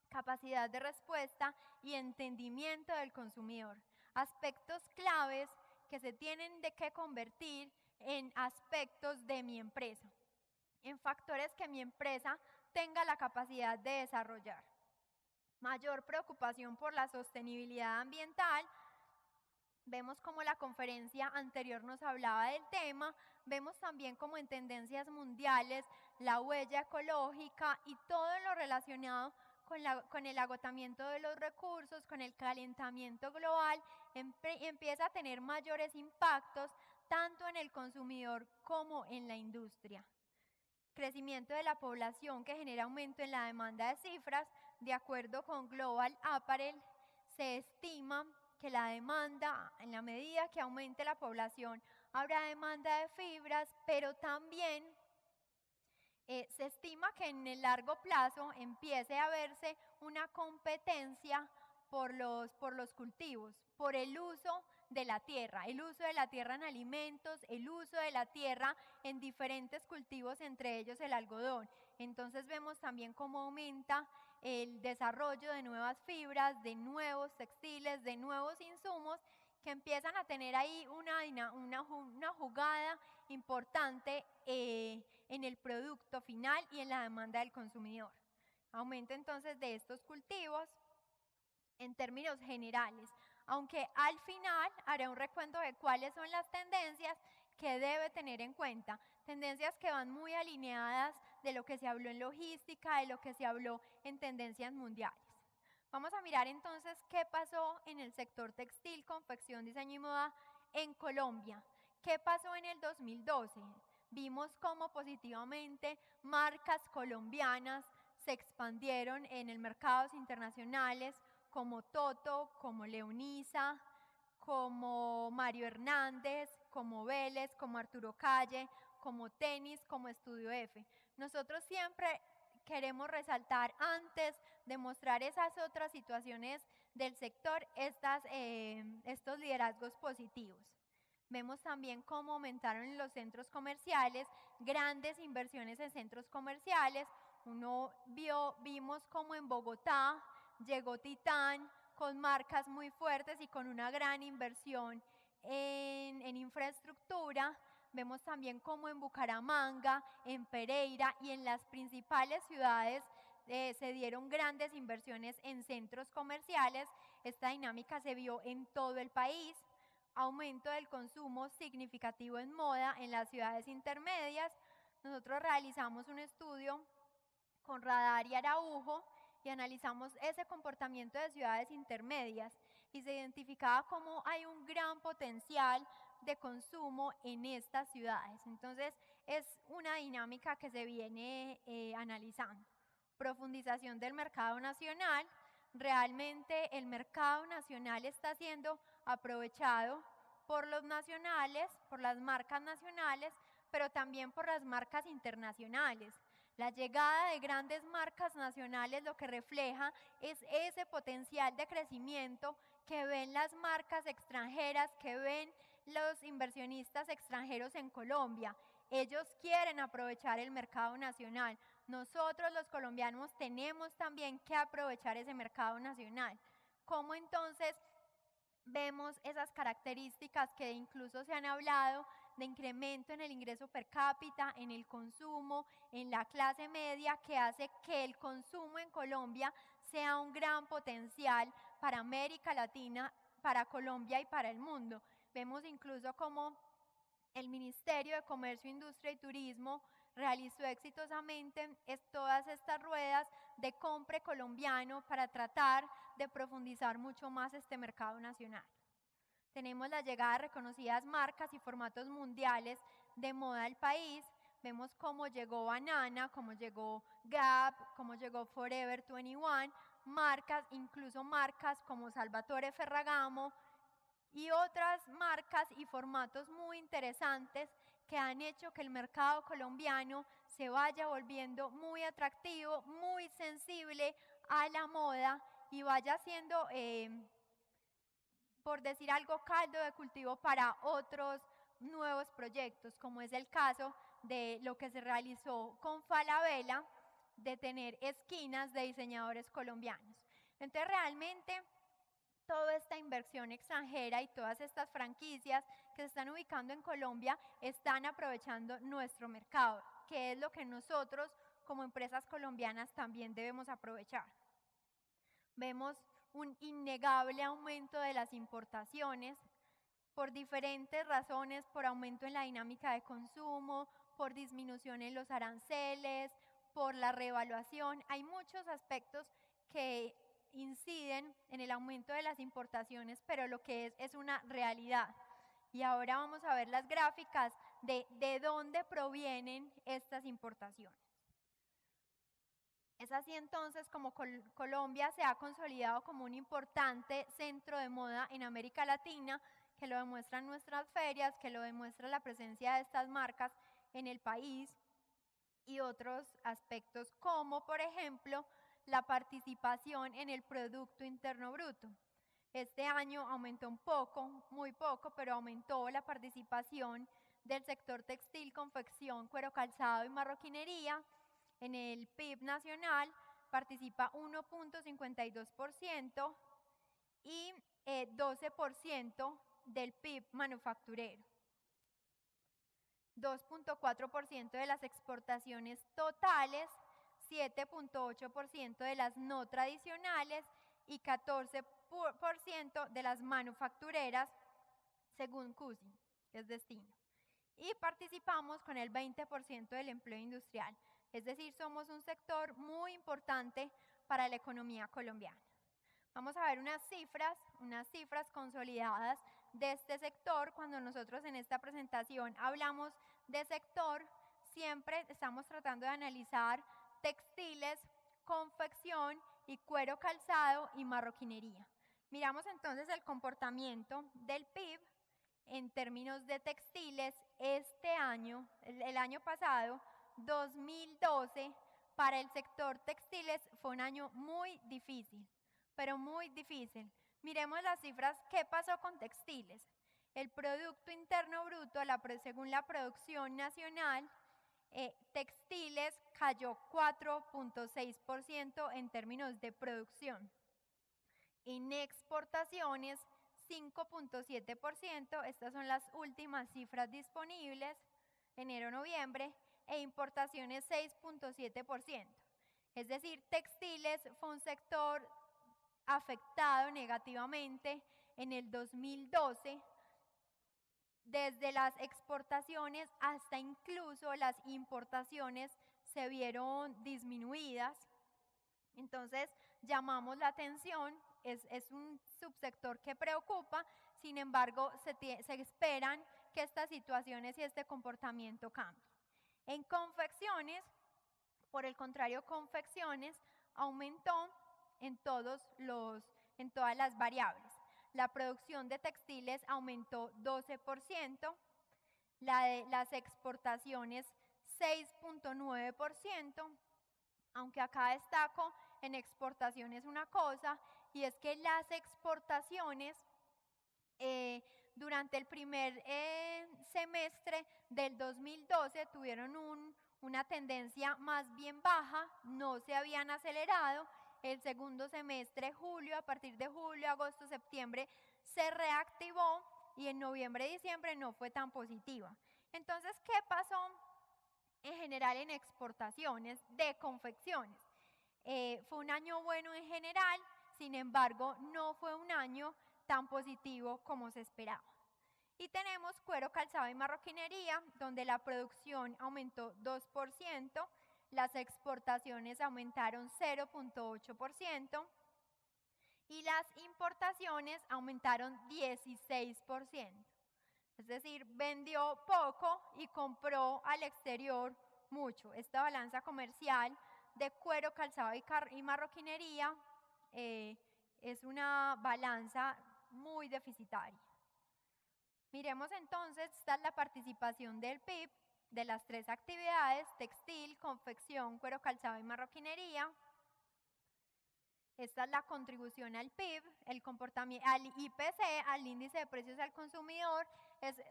capacidad de respuesta y entendimiento del consumidor. Aspectos claves que se tienen de que convertir en aspectos de mi empresa, en factores que mi empresa tenga la capacidad de desarrollar. Mayor preocupación por la sostenibilidad ambiental. Vemos como la conferencia anterior nos hablaba del tema, vemos también como en tendencias mundiales la huella ecológica y todo lo relacionado con el agotamiento de los recursos, con el calentamiento global, empieza a tener mayores impactos tanto en el consumidor como en la industria. Crecimiento de la población que genera aumento en la demanda de cifras. De acuerdo con Global Apparel, se estima que la demanda, en la medida que aumente la población, habrá demanda de fibras, pero también se estima que en el largo plazo empiece a verse una competencia por los cultivos, por el uso de la tierra en alimentos, el uso de la tierra en diferentes cultivos, entre ellos el algodón. Entonces vemos también cómo aumenta el desarrollo de nuevas fibras, de nuevos textiles, de nuevos insumos que empiezan a tener ahí una jugada importante en el producto final y en la demanda del consumidor. Aumento entonces de estos cultivos en términos generales, aunque al final haré un recuento de cuáles son las tendencias que debe tener en cuenta. Tendencias que van muy alineadas de lo que se habló en logística, de lo que se habló en tendencias mundiales. Vamos a mirar entonces qué pasó en el sector textil, confección, diseño y moda en Colombia. ¿Qué pasó en el 2012? Vimos cómo positivamente marcas colombianas se expandieron en el mercados internacionales, como Toto, como Leonisa, como Mario Hernández, como Vélez, como Arturo Calle, como Tenis, como Estudio F. Nosotros siempre queremos resaltar, antes de mostrar esas otras situaciones del sector, estos liderazgos positivos. Vemos también cómo aumentaron en los centros comerciales, grandes inversiones en centros comerciales. Vimos cómo en Bogotá llegó Titán con marcas muy fuertes y con una gran inversión en infraestructura. Vemos también cómo en Bucaramanga, en Pereira y en las principales ciudades se dieron grandes inversiones en centros comerciales. Esta dinámica se vio en todo el país. Aumento del consumo significativo en moda en las ciudades intermedias. Nosotros realizamos un estudio con Radar y Araujo y analizamos ese comportamiento de ciudades intermedias y se identificaba cómo hay un gran potencial de consumo en estas ciudades. Entonces, es una dinámica que se viene analizando. Profundización del mercado nacional. Realmente el mercado nacional está siendo aprovechado por los nacionales, por las marcas nacionales, pero también por las marcas internacionales. La llegada de grandes marcas nacionales lo que refleja es ese potencial de crecimiento que ven las marcas extranjeras, que ven los inversionistas extranjeros en Colombia. Ellos quieren aprovechar el mercado nacional. Nosotros los colombianos tenemos también que aprovechar ese mercado nacional. ¿Cómo entonces vemos esas características que incluso se han hablado de incremento en el ingreso per cápita, en el consumo, en la clase media, que hace que el consumo en Colombia sea un gran potencial para América Latina, para Colombia y para el mundo? Vemos incluso cómo el Ministerio de Comercio, Industria y Turismo realizó exitosamente todas estas ruedas de compra colombiano para tratar de profundizar mucho más este mercado nacional. Tenemos la llegada de reconocidas marcas y formatos mundiales de moda al país. Vemos cómo llegó Banana, cómo llegó Gap, cómo llegó Forever 21, marcas, incluso marcas como Salvatore Ferragamo y otras marcas y formatos muy interesantes que han hecho que el mercado colombiano se vaya volviendo muy atractivo, muy sensible a la moda y vaya siendo, por decir algo, caldo de cultivo para otros nuevos proyectos, como es el caso de lo que se realizó con Falabella, de tener esquinas de diseñadores colombianos. Entonces, realmente, toda esta inversión extranjera y todas estas franquicias que se están ubicando en Colombia están aprovechando nuestro mercado, que es lo que nosotros como empresas colombianas también debemos aprovechar. Vemos un innegable aumento de las importaciones por diferentes razones, por aumento en la dinámica de consumo, por disminución en los aranceles, por la reevaluación. Hay muchos aspectos que inciden en el aumento de las importaciones, pero lo que es una realidad. Y ahora vamos a ver las gráficas de dónde provienen estas importaciones. Es así entonces como Colombia se ha consolidado como un importante centro de moda en América Latina, que lo demuestran nuestras ferias, que lo demuestra la presencia de estas marcas en el país y otros aspectos como, por ejemplo, la participación en el Producto Interno Bruto. Este año aumentó un poco, muy poco, pero aumentó la participación del sector textil, confección, cuero calzado y marroquinería. En el PIB nacional participa 1.52% y 12% del PIB manufacturero. 2.4% de las exportaciones totales, 7.8% de las no tradicionales y 14% de las manufactureras, según CUSI, que es destino. Y participamos con el 20% del empleo industrial. Es decir, somos un sector muy importante para la economía colombiana. Vamos a ver unas cifras consolidadas de este sector. Cuando nosotros en esta presentación hablamos de sector, siempre estamos tratando de analizar textiles, confección y cuero calzado y marroquinería. Miramos entonces el comportamiento del PIB en términos de textiles este año, el año pasado, 2012, para el sector textiles fue un año muy difícil, pero muy difícil. Miremos las cifras, ¿qué pasó con textiles? El Producto Interno Bruto, según la producción nacional, textiles cayó 4.6% en términos de producción. En exportaciones, 5.7%, estas son las últimas cifras disponibles, enero-noviembre, e importaciones 6.7%. Es decir, textiles fue un sector afectado negativamente en el 2012, desde las exportaciones hasta incluso las importaciones se vieron disminuidas. Entonces, llamamos la atención, es un subsector que preocupa, sin embargo, se esperan que estas situaciones y este comportamiento cambien. En confecciones, por el contrario, confecciones aumentó en todas las variables. La producción de textiles aumentó 12%, las exportaciones 6.9%, aunque acá destaco en exportaciones una cosa, y es que las exportaciones durante el primer semestre del 2012 tuvieron una tendencia más bien baja, no se habían acelerado. El segundo semestre, a partir de julio, agosto, septiembre, se reactivó y en noviembre y diciembre no fue tan positiva. Entonces, ¿qué pasó en general en exportaciones de confecciones? Fue un año bueno en general, sin embargo, no fue un año tan positivo como se esperaba. Y tenemos cuero, calzado y marroquinería, donde la producción aumentó 2%, las exportaciones aumentaron 0.8% y las importaciones aumentaron 16%. Es decir, vendió poco y compró al exterior mucho. Esta balanza comercial de cuero, calzado y marroquinería es una balanza muy deficitaria. Miremos entonces, esta es la participación del PIB de las tres actividades: textil, confección, cuero, calzado y marroquinería. Esta es la contribución al PIB, el comportamiento, al IPC, al índice de precios al consumidor.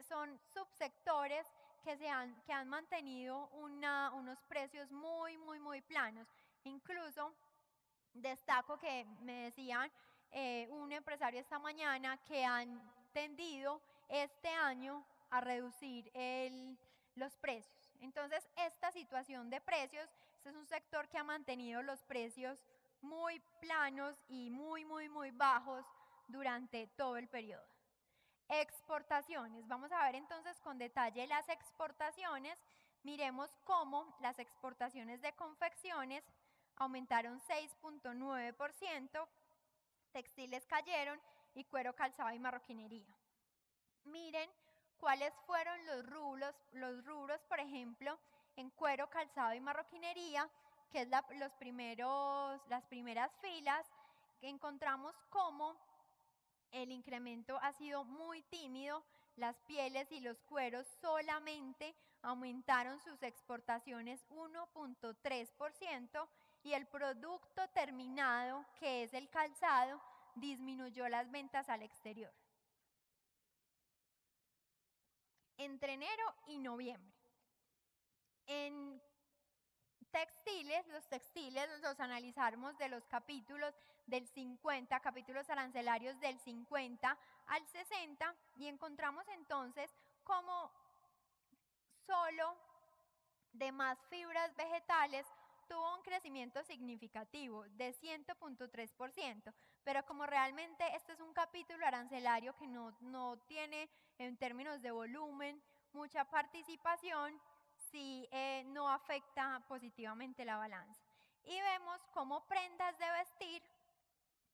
Son subsectores que han mantenido unos precios muy planos. Incluso destaco que me decían un empresario esta mañana que han tendido este año a reducir los precios. Entonces, esta situación de precios, este es un sector que ha mantenido los precios muy planos y muy bajos durante todo el periodo. Exportaciones. Vamos a ver entonces con detalle las exportaciones. Miremos cómo las exportaciones de confecciones aumentaron 6.9%, textiles cayeron y cuero, calzado y marroquinería. Miren cuáles fueron los rubros, por ejemplo, en cuero, calzado y marroquinería, que es las primeras filas, que encontramos cómo el incremento ha sido muy tímido. Las pieles y los cueros solamente aumentaron sus exportaciones 1.3% y el producto terminado, que es el calzado, disminuyó las ventas al exterior. Entre enero y noviembre. En los textiles los analizamos de los capítulos del 50, capítulos arancelarios del 50 al 60, y encontramos entonces como solo de más fibras vegetales tuvo un crecimiento significativo de 100.3%, pero como realmente este es un capítulo arancelario que no tiene en términos de volumen mucha participación, sí no afecta positivamente la balanza. Y vemos cómo prendas de vestir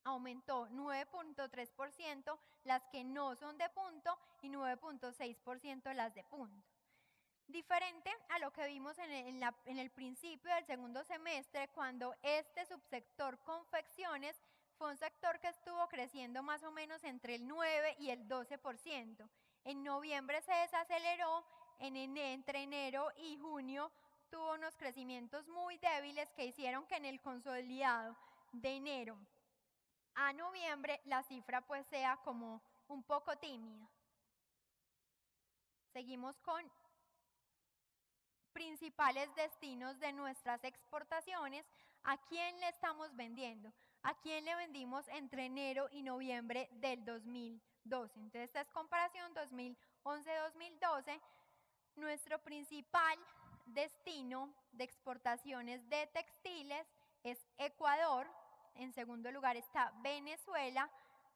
aumentó 9.3% las que no son de punto y 9.6% las de punto. Diferente a lo que vimos en el principio del segundo semestre, cuando este subsector confecciones fue un sector que estuvo creciendo más o menos entre el 9 y el 12%. En noviembre se desaceleró, entre enero y junio tuvo unos crecimientos muy débiles que hicieron que en el consolidado de enero a noviembre la cifra pues sea como un poco tímida. Seguimos con principales destinos de nuestras exportaciones. ¿A quién le estamos vendiendo? ¿A quién le vendimos entre enero y noviembre del 2012? Entonces, esta es comparación 2011-2012. Nuestro principal destino de exportaciones de textiles es Ecuador. En segundo lugar está Venezuela,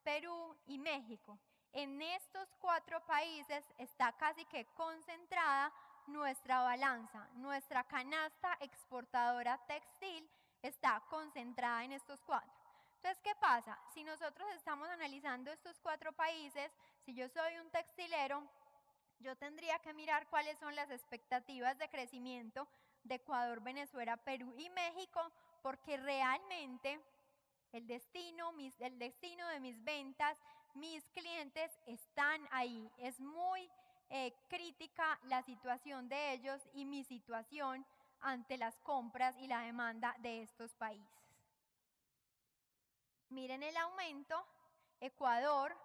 Perú y México. En estos 4 países está casi que concentrada nuestra balanza. Nuestra canasta exportadora textil está concentrada en estos 4. Entonces, ¿qué pasa? Si nosotros estamos analizando estos 4 países, si yo soy un textilero, yo tendría que mirar cuáles son las expectativas de crecimiento de Ecuador, Venezuela, Perú y México, porque realmente el destino de mis ventas, mis clientes están ahí. Es muy crítica la situación de ellos y mi situación ante las compras y la demanda de estos países. Miren el aumento. Ecuador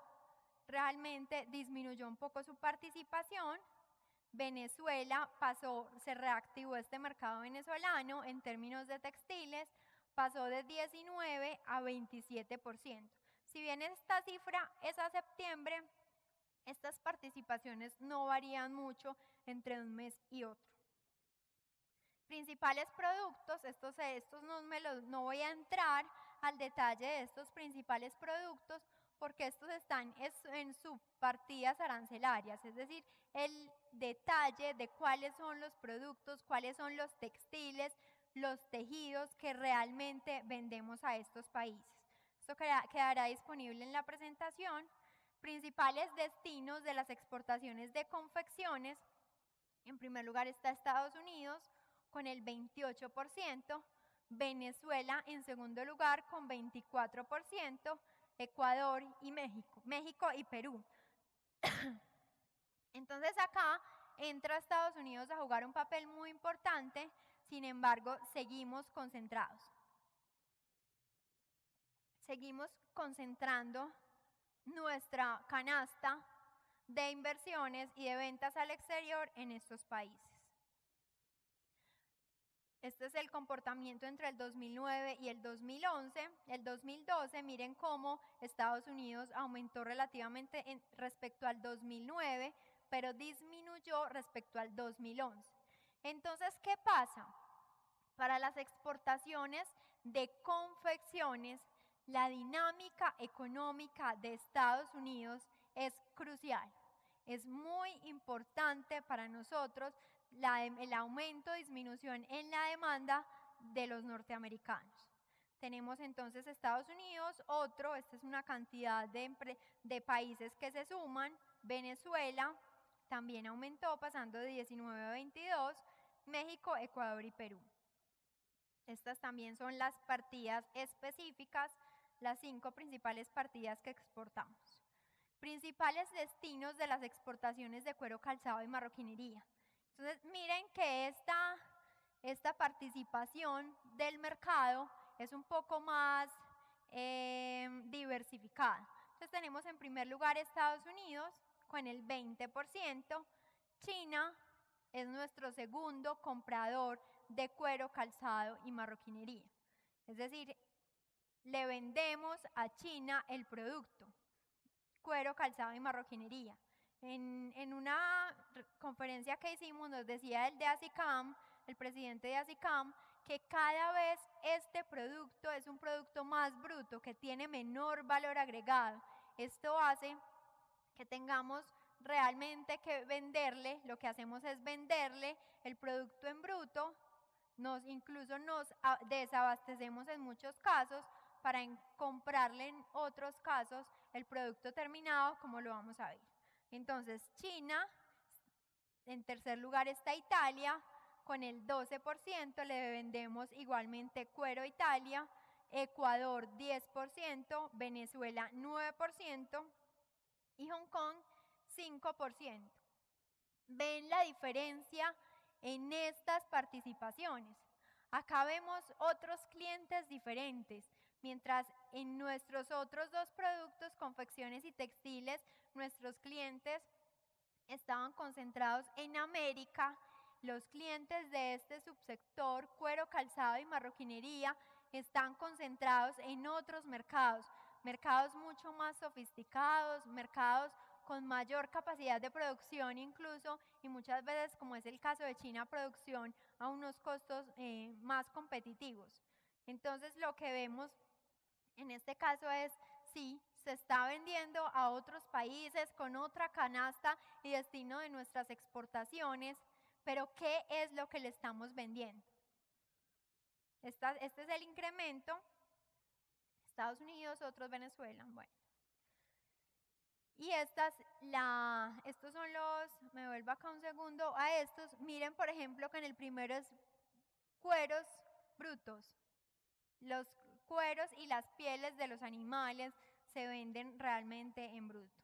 realmente disminuyó un poco su participación. Venezuela se reactivó este mercado venezolano en términos de textiles, pasó de 19 a 27%. Si bien esta cifra es a septiembre, estas participaciones no varían mucho entre un mes y otro. Principales productos, no voy a entrar al detalle de estos principales productos porque estos están en subpartidas arancelarias, es decir, el detalle de cuáles son los productos, cuáles son los textiles, los tejidos que realmente vendemos a estos países. Esto quedará disponible en la presentación. Principales destinos de las exportaciones de confecciones. En primer lugar está Estados Unidos con el 28%, Venezuela en segundo lugar con 24%, Ecuador y México y Perú. Entonces acá entra Estados Unidos a jugar un papel muy importante, sin embargo seguimos concentrados. Seguimos concentrando nuestra canasta de inversiones y de ventas al exterior en estos países. Este es el comportamiento entre el 2009 y el 2011. El 2012, miren cómo Estados Unidos aumentó relativamente respecto al 2009, pero disminuyó respecto al 2011. Entonces, ¿qué pasa? Para las exportaciones de confecciones, la dinámica económica de Estados Unidos es crucial. Es muy importante para nosotros el aumento o disminución en la demanda de los norteamericanos. Tenemos entonces Estados Unidos, esta es una cantidad de países que se suman. Venezuela también aumentó pasando de 19 a 22, México, Ecuador y Perú. Estas también son las partidas específicas, las 5 principales partidas que exportamos. Principales destinos de las exportaciones de cuero, calzado y marroquinería. Entonces, miren que esta participación del mercado es un poco más diversificada. Entonces, tenemos en primer lugar Estados Unidos con el 20%, China es nuestro segundo comprador de cuero, calzado y marroquinería. Es decir, le vendemos a China el producto, cuero, calzado y marroquinería. En una conferencia que hicimos nos decía el presidente de ASICAM, que cada vez este producto es un producto más bruto, que tiene menor valor agregado. Esto hace que tengamos realmente que venderle, lo que hacemos es venderle el producto en bruto, incluso nos desabastecemos en muchos casos para comprarle en otros casos el producto terminado, como lo vamos a ver. Entonces, China, en tercer lugar está Italia, con el 12% le vendemos igualmente cuero a Italia, Ecuador 10%, Venezuela 9% y Hong Kong 5%. ¿Ven la diferencia en estas participaciones? Acá vemos otros clientes diferentes, mientras en nuestros otros 2 productos, confecciones y textiles, nuestros clientes estaban concentrados en América. Los clientes de este subsector, cuero, calzado y marroquinería, están concentrados en otros mercados, mercados mucho más sofisticados, mercados con mayor capacidad de producción incluso, y muchas veces, como es el caso de China, producción a unos costos más competitivos. Entonces, lo que vemos en este caso es, sí, se está vendiendo a otros países con otra canasta y destino de nuestras exportaciones, pero ¿qué es lo que le estamos vendiendo? Este es el incremento. Estados Unidos, otros Venezuela. Bueno. Y estos son los, me vuelvo acá un segundo a estos. Miren, por ejemplo, que en el primero es cueros brutos. Los cueros y las pieles de los animales se venden realmente en bruto.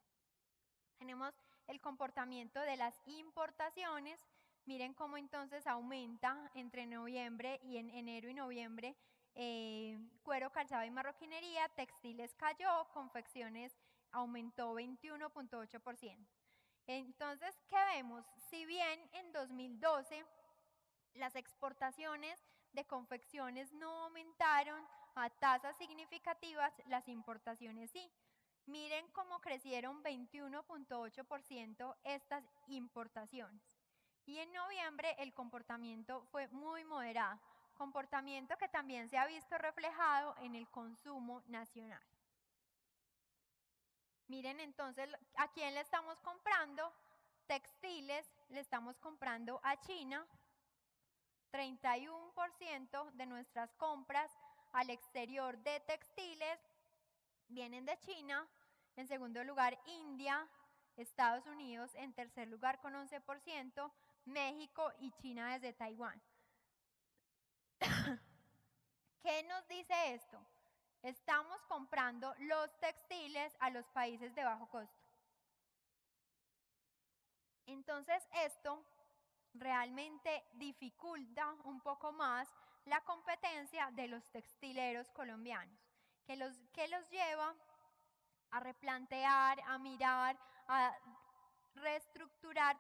Tenemos el comportamiento de las importaciones. Miren cómo entonces aumenta entre noviembre y en enero y noviembre. Cuero, calzado y marroquinería, textiles cayó, confecciones aumentó 21.8%. Entonces, ¿qué vemos? Si bien en 2012 las exportaciones de confecciones no aumentaron a tasas significativas, las importaciones sí. Miren cómo crecieron 21.8% estas importaciones. Y en noviembre el comportamiento fue muy moderado, comportamiento que también se ha visto reflejado en el consumo nacional. Miren entonces, ¿a quién le estamos comprando? Textiles, le estamos comprando a China. 31% de nuestras compras al exterior de textiles vienen de China. En segundo lugar, India, Estados Unidos en tercer lugar con 11%, México y China desde Taiwán. ¿Qué nos dice esto? Estamos comprando los textiles a los países de bajo costo. Entonces esto realmente dificulta un poco más la competencia de los textileros colombianos, que los lleva a replantear, a mirar, a reestructurar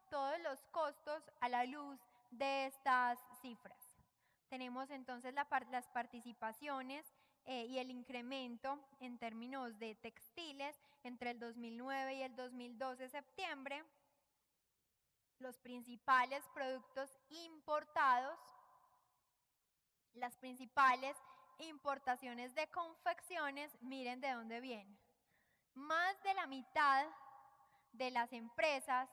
todos los costos a la luz de estas cifras. Tenemos entonces las participaciones y el incremento en términos de textiles entre el 2009 y el 2012 septiembre. Los principales productos importados, las principales importaciones de confecciones, miren de dónde vienen. Más de la mitad de las empresas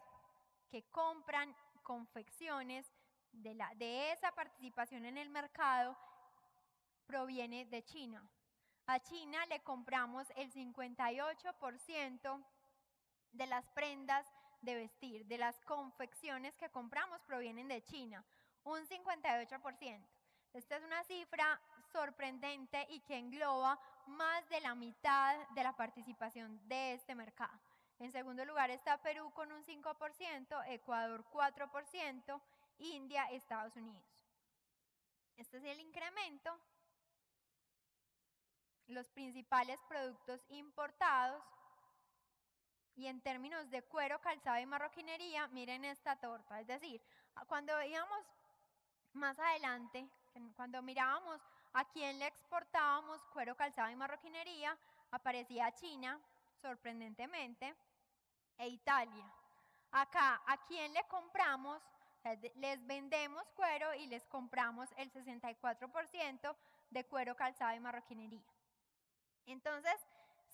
que compran confecciones de esa participación en el mercado proviene de China. A China le compramos el 58% de las prendas de vestir, de las confecciones que compramos provienen de China, un 58%. Esta es una cifra sorprendente y que engloba más de la mitad de la participación de este mercado. En segundo lugar está Perú con un 5%, Ecuador 4%, India, Estados Unidos. Este es el incremento. Los principales productos importados. Y en términos de cuero, calzado y marroquinería, miren esta torta. Es decir, cuando veíamos más adelante, cuando mirábamos a quién le exportábamos cuero, calzado y marroquinería, aparecía China, sorprendentemente, e Italia. Acá, ¿a quién le compramos? Les vendemos cuero y les compramos el 64% de cuero, calzado y marroquinería. Entonces,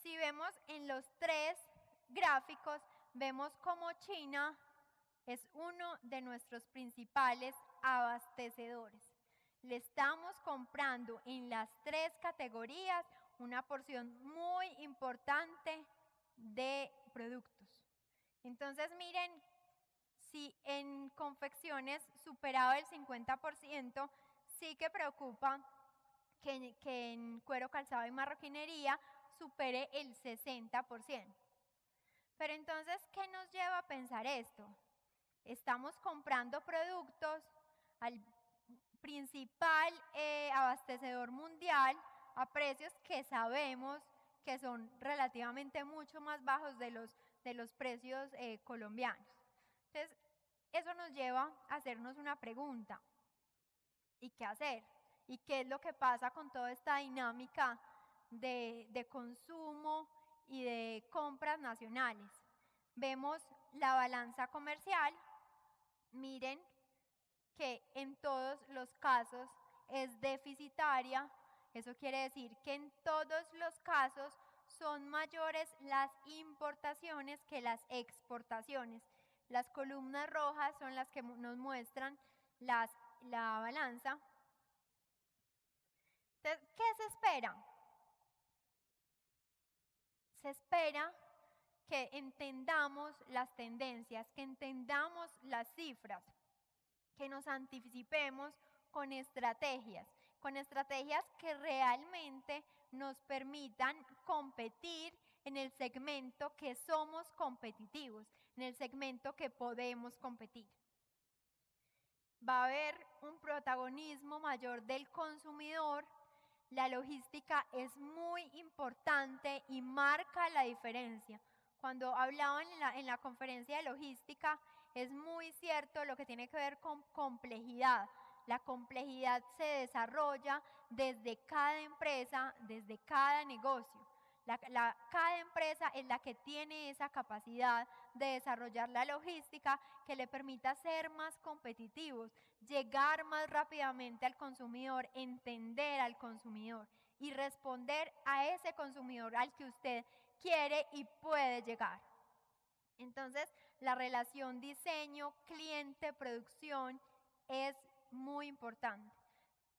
si vemos en los tres gráficos, vemos como China es uno de nuestros principales abastecedores. Le estamos comprando en las tres categorías una porción muy importante de productos. Entonces, miren, si en confecciones superado el 50%, sí que preocupa que en cuero, calzado y marroquinería supere el 60%. Pero entonces, ¿qué nos lleva a pensar esto? Estamos comprando productos al principal abastecedor mundial a precios que sabemos que son relativamente mucho más bajos de los precios colombianos. Entonces, eso nos lleva a hacernos una pregunta. ¿Y qué hacer? ¿Y qué es lo que pasa con toda esta dinámica de consumo y de compras nacionales? Vemos la balanza comercial, miren que en todos los casos es deficitaria. Eso quiere decir que en todos los casos son mayores las importaciones que las exportaciones. Las columnas rojas son las que nos muestran la balanza. Entonces, ¿qué se espera? Se espera que entendamos las tendencias, que entendamos las cifras, que nos anticipemos con estrategias que realmente nos permitan competir en el segmento que somos competitivos, en el segmento que podemos competir. Va a haber un protagonismo mayor del consumidor. La logística es muy importante y marca la diferencia. Cuando hablaban en la conferencia de logística, es muy cierto lo que tiene que ver con complejidad. La complejidad se desarrolla desde cada empresa, desde cada negocio. Cada empresa es la que tiene esa capacidad de desarrollar la logística que le permita ser más competitivos, llegar más rápidamente al consumidor, entender al consumidor y responder a ese consumidor al que usted quiere y puede llegar. Entonces, la relación diseño, cliente, producción es muy importante.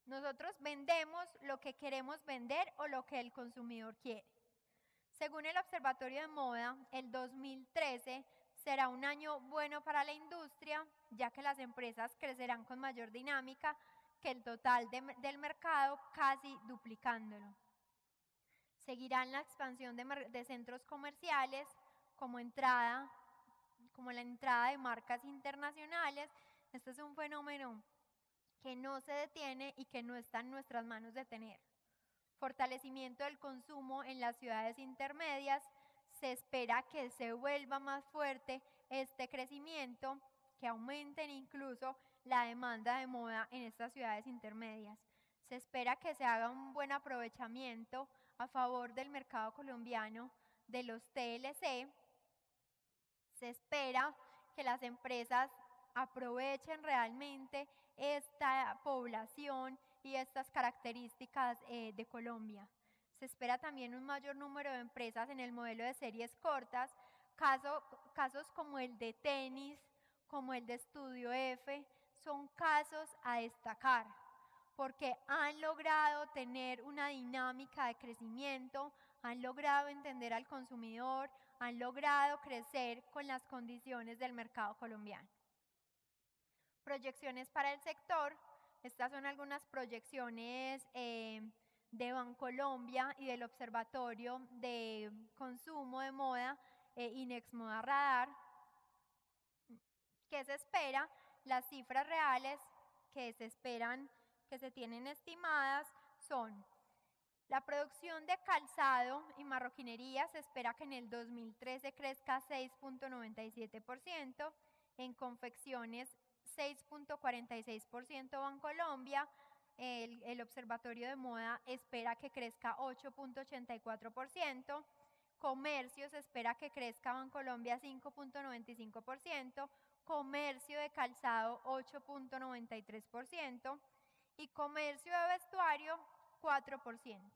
Nosotros vendemos lo que queremos vender o lo que el consumidor quiere. Según el Observatorio de Moda, el 2013 será un año bueno para la industria, ya que las empresas crecerán con mayor dinámica que el total del mercado, casi duplicándolo. Seguirán la expansión de centros comerciales como la entrada de marcas internacionales. Este es un fenómeno que no se detiene y que no está en nuestras manos detener. Fortalecimiento del consumo en las ciudades intermedias. Se espera que se vuelva más fuerte este crecimiento, que aumenten incluso la demanda de moda en estas ciudades intermedias. Se espera que se haga un buen aprovechamiento a favor del mercado colombiano de los TLC. Se espera que las empresas aprovechen realmente esta población y estas características de Colombia. Se espera también un mayor número de empresas en el modelo de series cortas, casos como el de tenis, como el de Estudio F, son casos a destacar, porque han logrado tener una dinámica de crecimiento, han logrado entender al consumidor, han logrado crecer con las condiciones del mercado colombiano. Proyecciones para el sector. Estas son algunas proyecciones de Bancolombia y del Observatorio de Consumo de Moda, INEX Moda Radar. ¿Qué se espera? Las cifras reales que se esperan, que se tienen estimadas, son: la producción de calzado y marroquinería se espera que en el 2013 crezca 6.97%, en confecciones 6.46% Bancolombia, el Observatorio de Moda espera que crezca 8.84%, comercio se espera que crezca Bancolombia 5.95%, comercio de calzado 8.93% y comercio de vestuario 4%.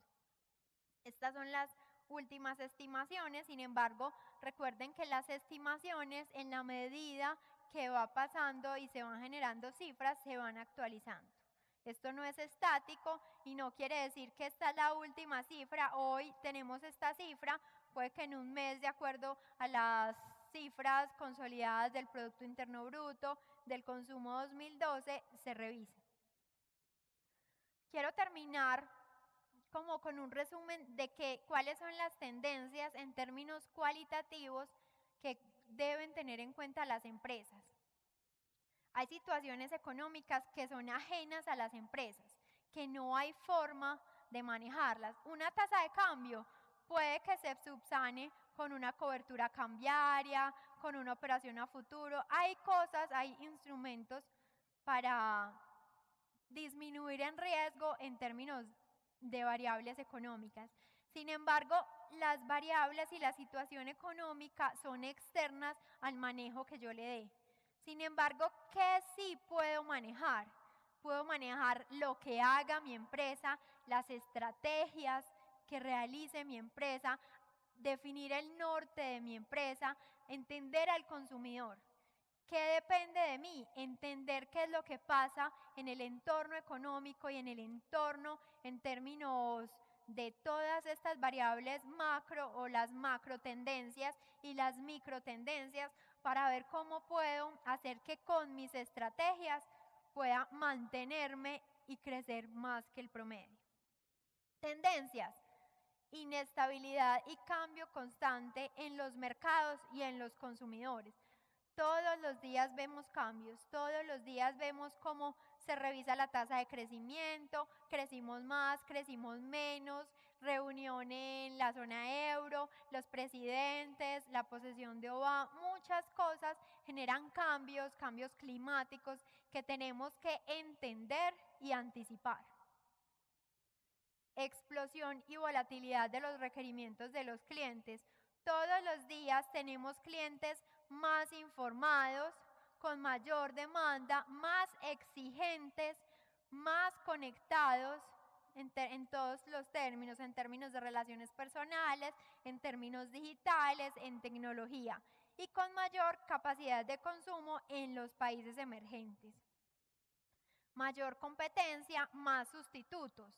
Estas son las últimas estimaciones. Sin embargo, recuerden que las estimaciones, en la medida que va pasando y se van generando cifras, se van actualizando. Esto no es estático y no quiere decir que esta es la última cifra. Hoy tenemos esta cifra, puede que en un mes, de acuerdo a las cifras consolidadas del Producto Interno Bruto, del consumo 2012, se revise. Quiero terminar como con un resumen de cuáles son las tendencias en términos cualitativos que deben tener en cuenta las empresas. Hay situaciones económicas que son ajenas a las empresas, que no hay forma de manejarlas. Una tasa de cambio puede que se subsane con una cobertura cambiaria, con una operación a futuro. Hay instrumentos disminuir en riesgo en términos de variables económicas. Sin embargo, las variables y la situación económica son externas al manejo que yo le dé. Sin embargo, ¿qué sí puedo manejar? Puedo manejar lo que haga mi empresa, las estrategias que realice mi empresa, definir el norte de mi empresa, entender al consumidor. ¿Qué depende de mí? Entender qué es lo que pasa en el entorno económico y en el entorno en términos de todas estas variables macro o las macro tendencias y las micro tendencias para ver cómo puedo hacer que con mis estrategias pueda mantenerme y crecer más que el promedio. Tendencias: inestabilidad y cambio constante en los mercados y en los consumidores. Todos los días vemos cambios, todos los días vemos cómo se revisa la tasa de crecimiento, crecimos más, crecimos menos, reunión en la zona euro, los presidentes, la posesión de Obama, muchas cosas generan cambios, cambios climáticos que tenemos que entender y anticipar. Explosión y volatilidad de los requerimientos de los clientes. Todos los días tenemos clientes más informados, con mayor demanda, más exigentes, más conectados en todos los términos, en términos de relaciones personales, en términos digitales, en tecnología, y con mayor capacidad de consumo en los países emergentes. Mayor competencia, más sustitutos.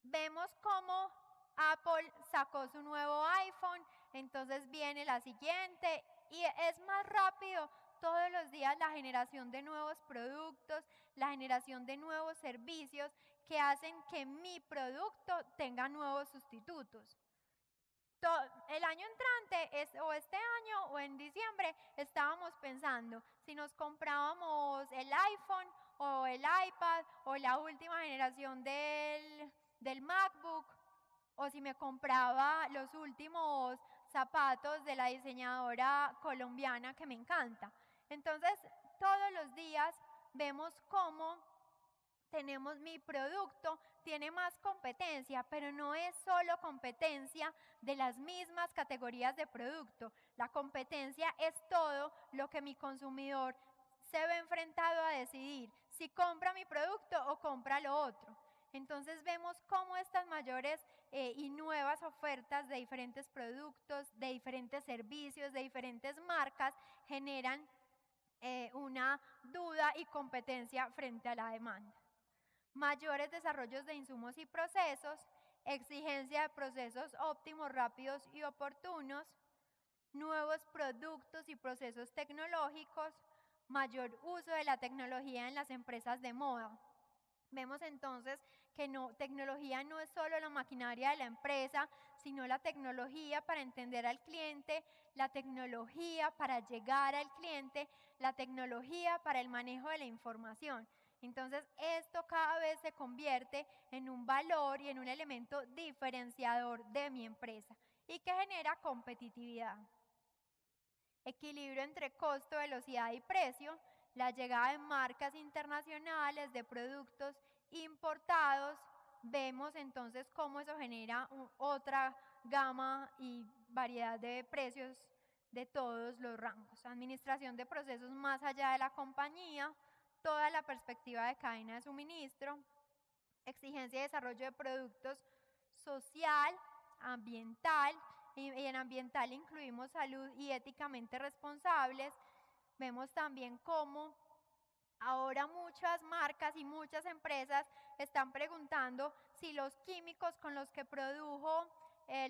Vemos cómo Apple sacó su nuevo iPhone, entonces viene la siguiente y es más rápido todos los días la generación de nuevos productos, la generación de nuevos servicios que hacen que mi producto tenga nuevos sustitutos. El año entrante o este año o en diciembre estábamos pensando si nos comprábamos el iPhone o el iPad o la última generación del MacBook, o si me compraba los últimos zapatos de la diseñadora colombiana que me encanta. Entonces, todos los días vemos cómo tenemos mi producto, tiene más competencia, pero no es solo competencia de las mismas categorías de producto. La competencia es todo lo que mi consumidor se ve enfrentado a decidir si compra mi producto o compra lo otro. Entonces vemos cómo estas mayores y nuevas ofertas de diferentes productos, de diferentes servicios, de diferentes marcas generan una duda y competencia frente a la demanda. Mayores desarrollos de insumos y procesos, exigencia de procesos óptimos, rápidos y oportunos, nuevos productos y procesos tecnológicos, mayor uso de la tecnología en las empresas de moda. Vemos entonces que tecnología no es solo la maquinaria de la empresa, sino la tecnología para entender al cliente, la tecnología para llegar al cliente, la tecnología para el manejo de la información. Entonces, esto cada vez se convierte en un valor y en un elemento diferenciador de mi empresa y que genera competitividad. Equilibrio entre costo, velocidad y precio. La llegada de marcas internacionales, de productos importados, vemos entonces cómo eso genera otra gama y variedad de precios de todos los rangos. Administración de procesos más allá de la compañía, toda la perspectiva de cadena de suministro, exigencia de desarrollo de productos social, ambiental, y en ambiental incluimos salud y éticamente responsables. Vemos también cómo ahora muchas marcas y muchas empresas están preguntando si los químicos con los que produjo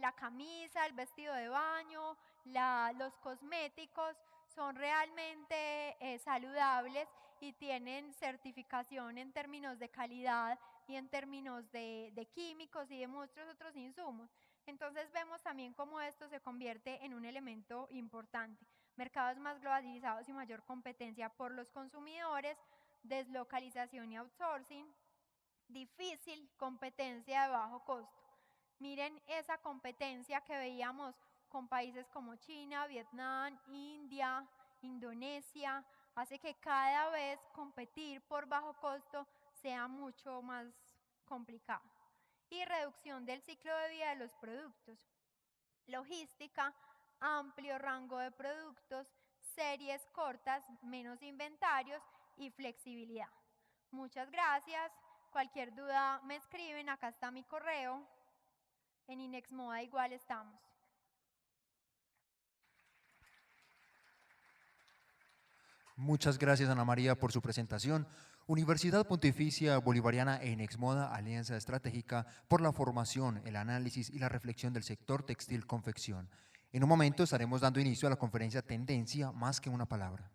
la camisa, el vestido de baño, los cosméticos son realmente saludables y tienen certificación en términos de calidad y en términos de químicos y de muchos otros insumos. Entonces vemos también cómo esto se convierte en un elemento importante. Mercados más globalizados y mayor competencia por los consumidores, deslocalización y outsourcing, difícil competencia de bajo costo. Miren esa competencia que veíamos con países como China, Vietnam, India, Indonesia, hace que cada vez competir por bajo costo sea mucho más complicado. Y reducción del ciclo de vida de los productos. Logística, amplio rango de productos, series cortas, menos inventarios y flexibilidad. Muchas gracias. Cualquier duda me escriben, acá está mi correo. En Inexmoda igual estamos. Muchas gracias, Ana María, por su presentación. Universidad Pontificia Bolivariana e Inexmoda, alianza estratégica por la formación, el análisis y la reflexión del sector textil-confección. En un momento estaremos dando inicio a la conferencia Tendencia más que una palabra.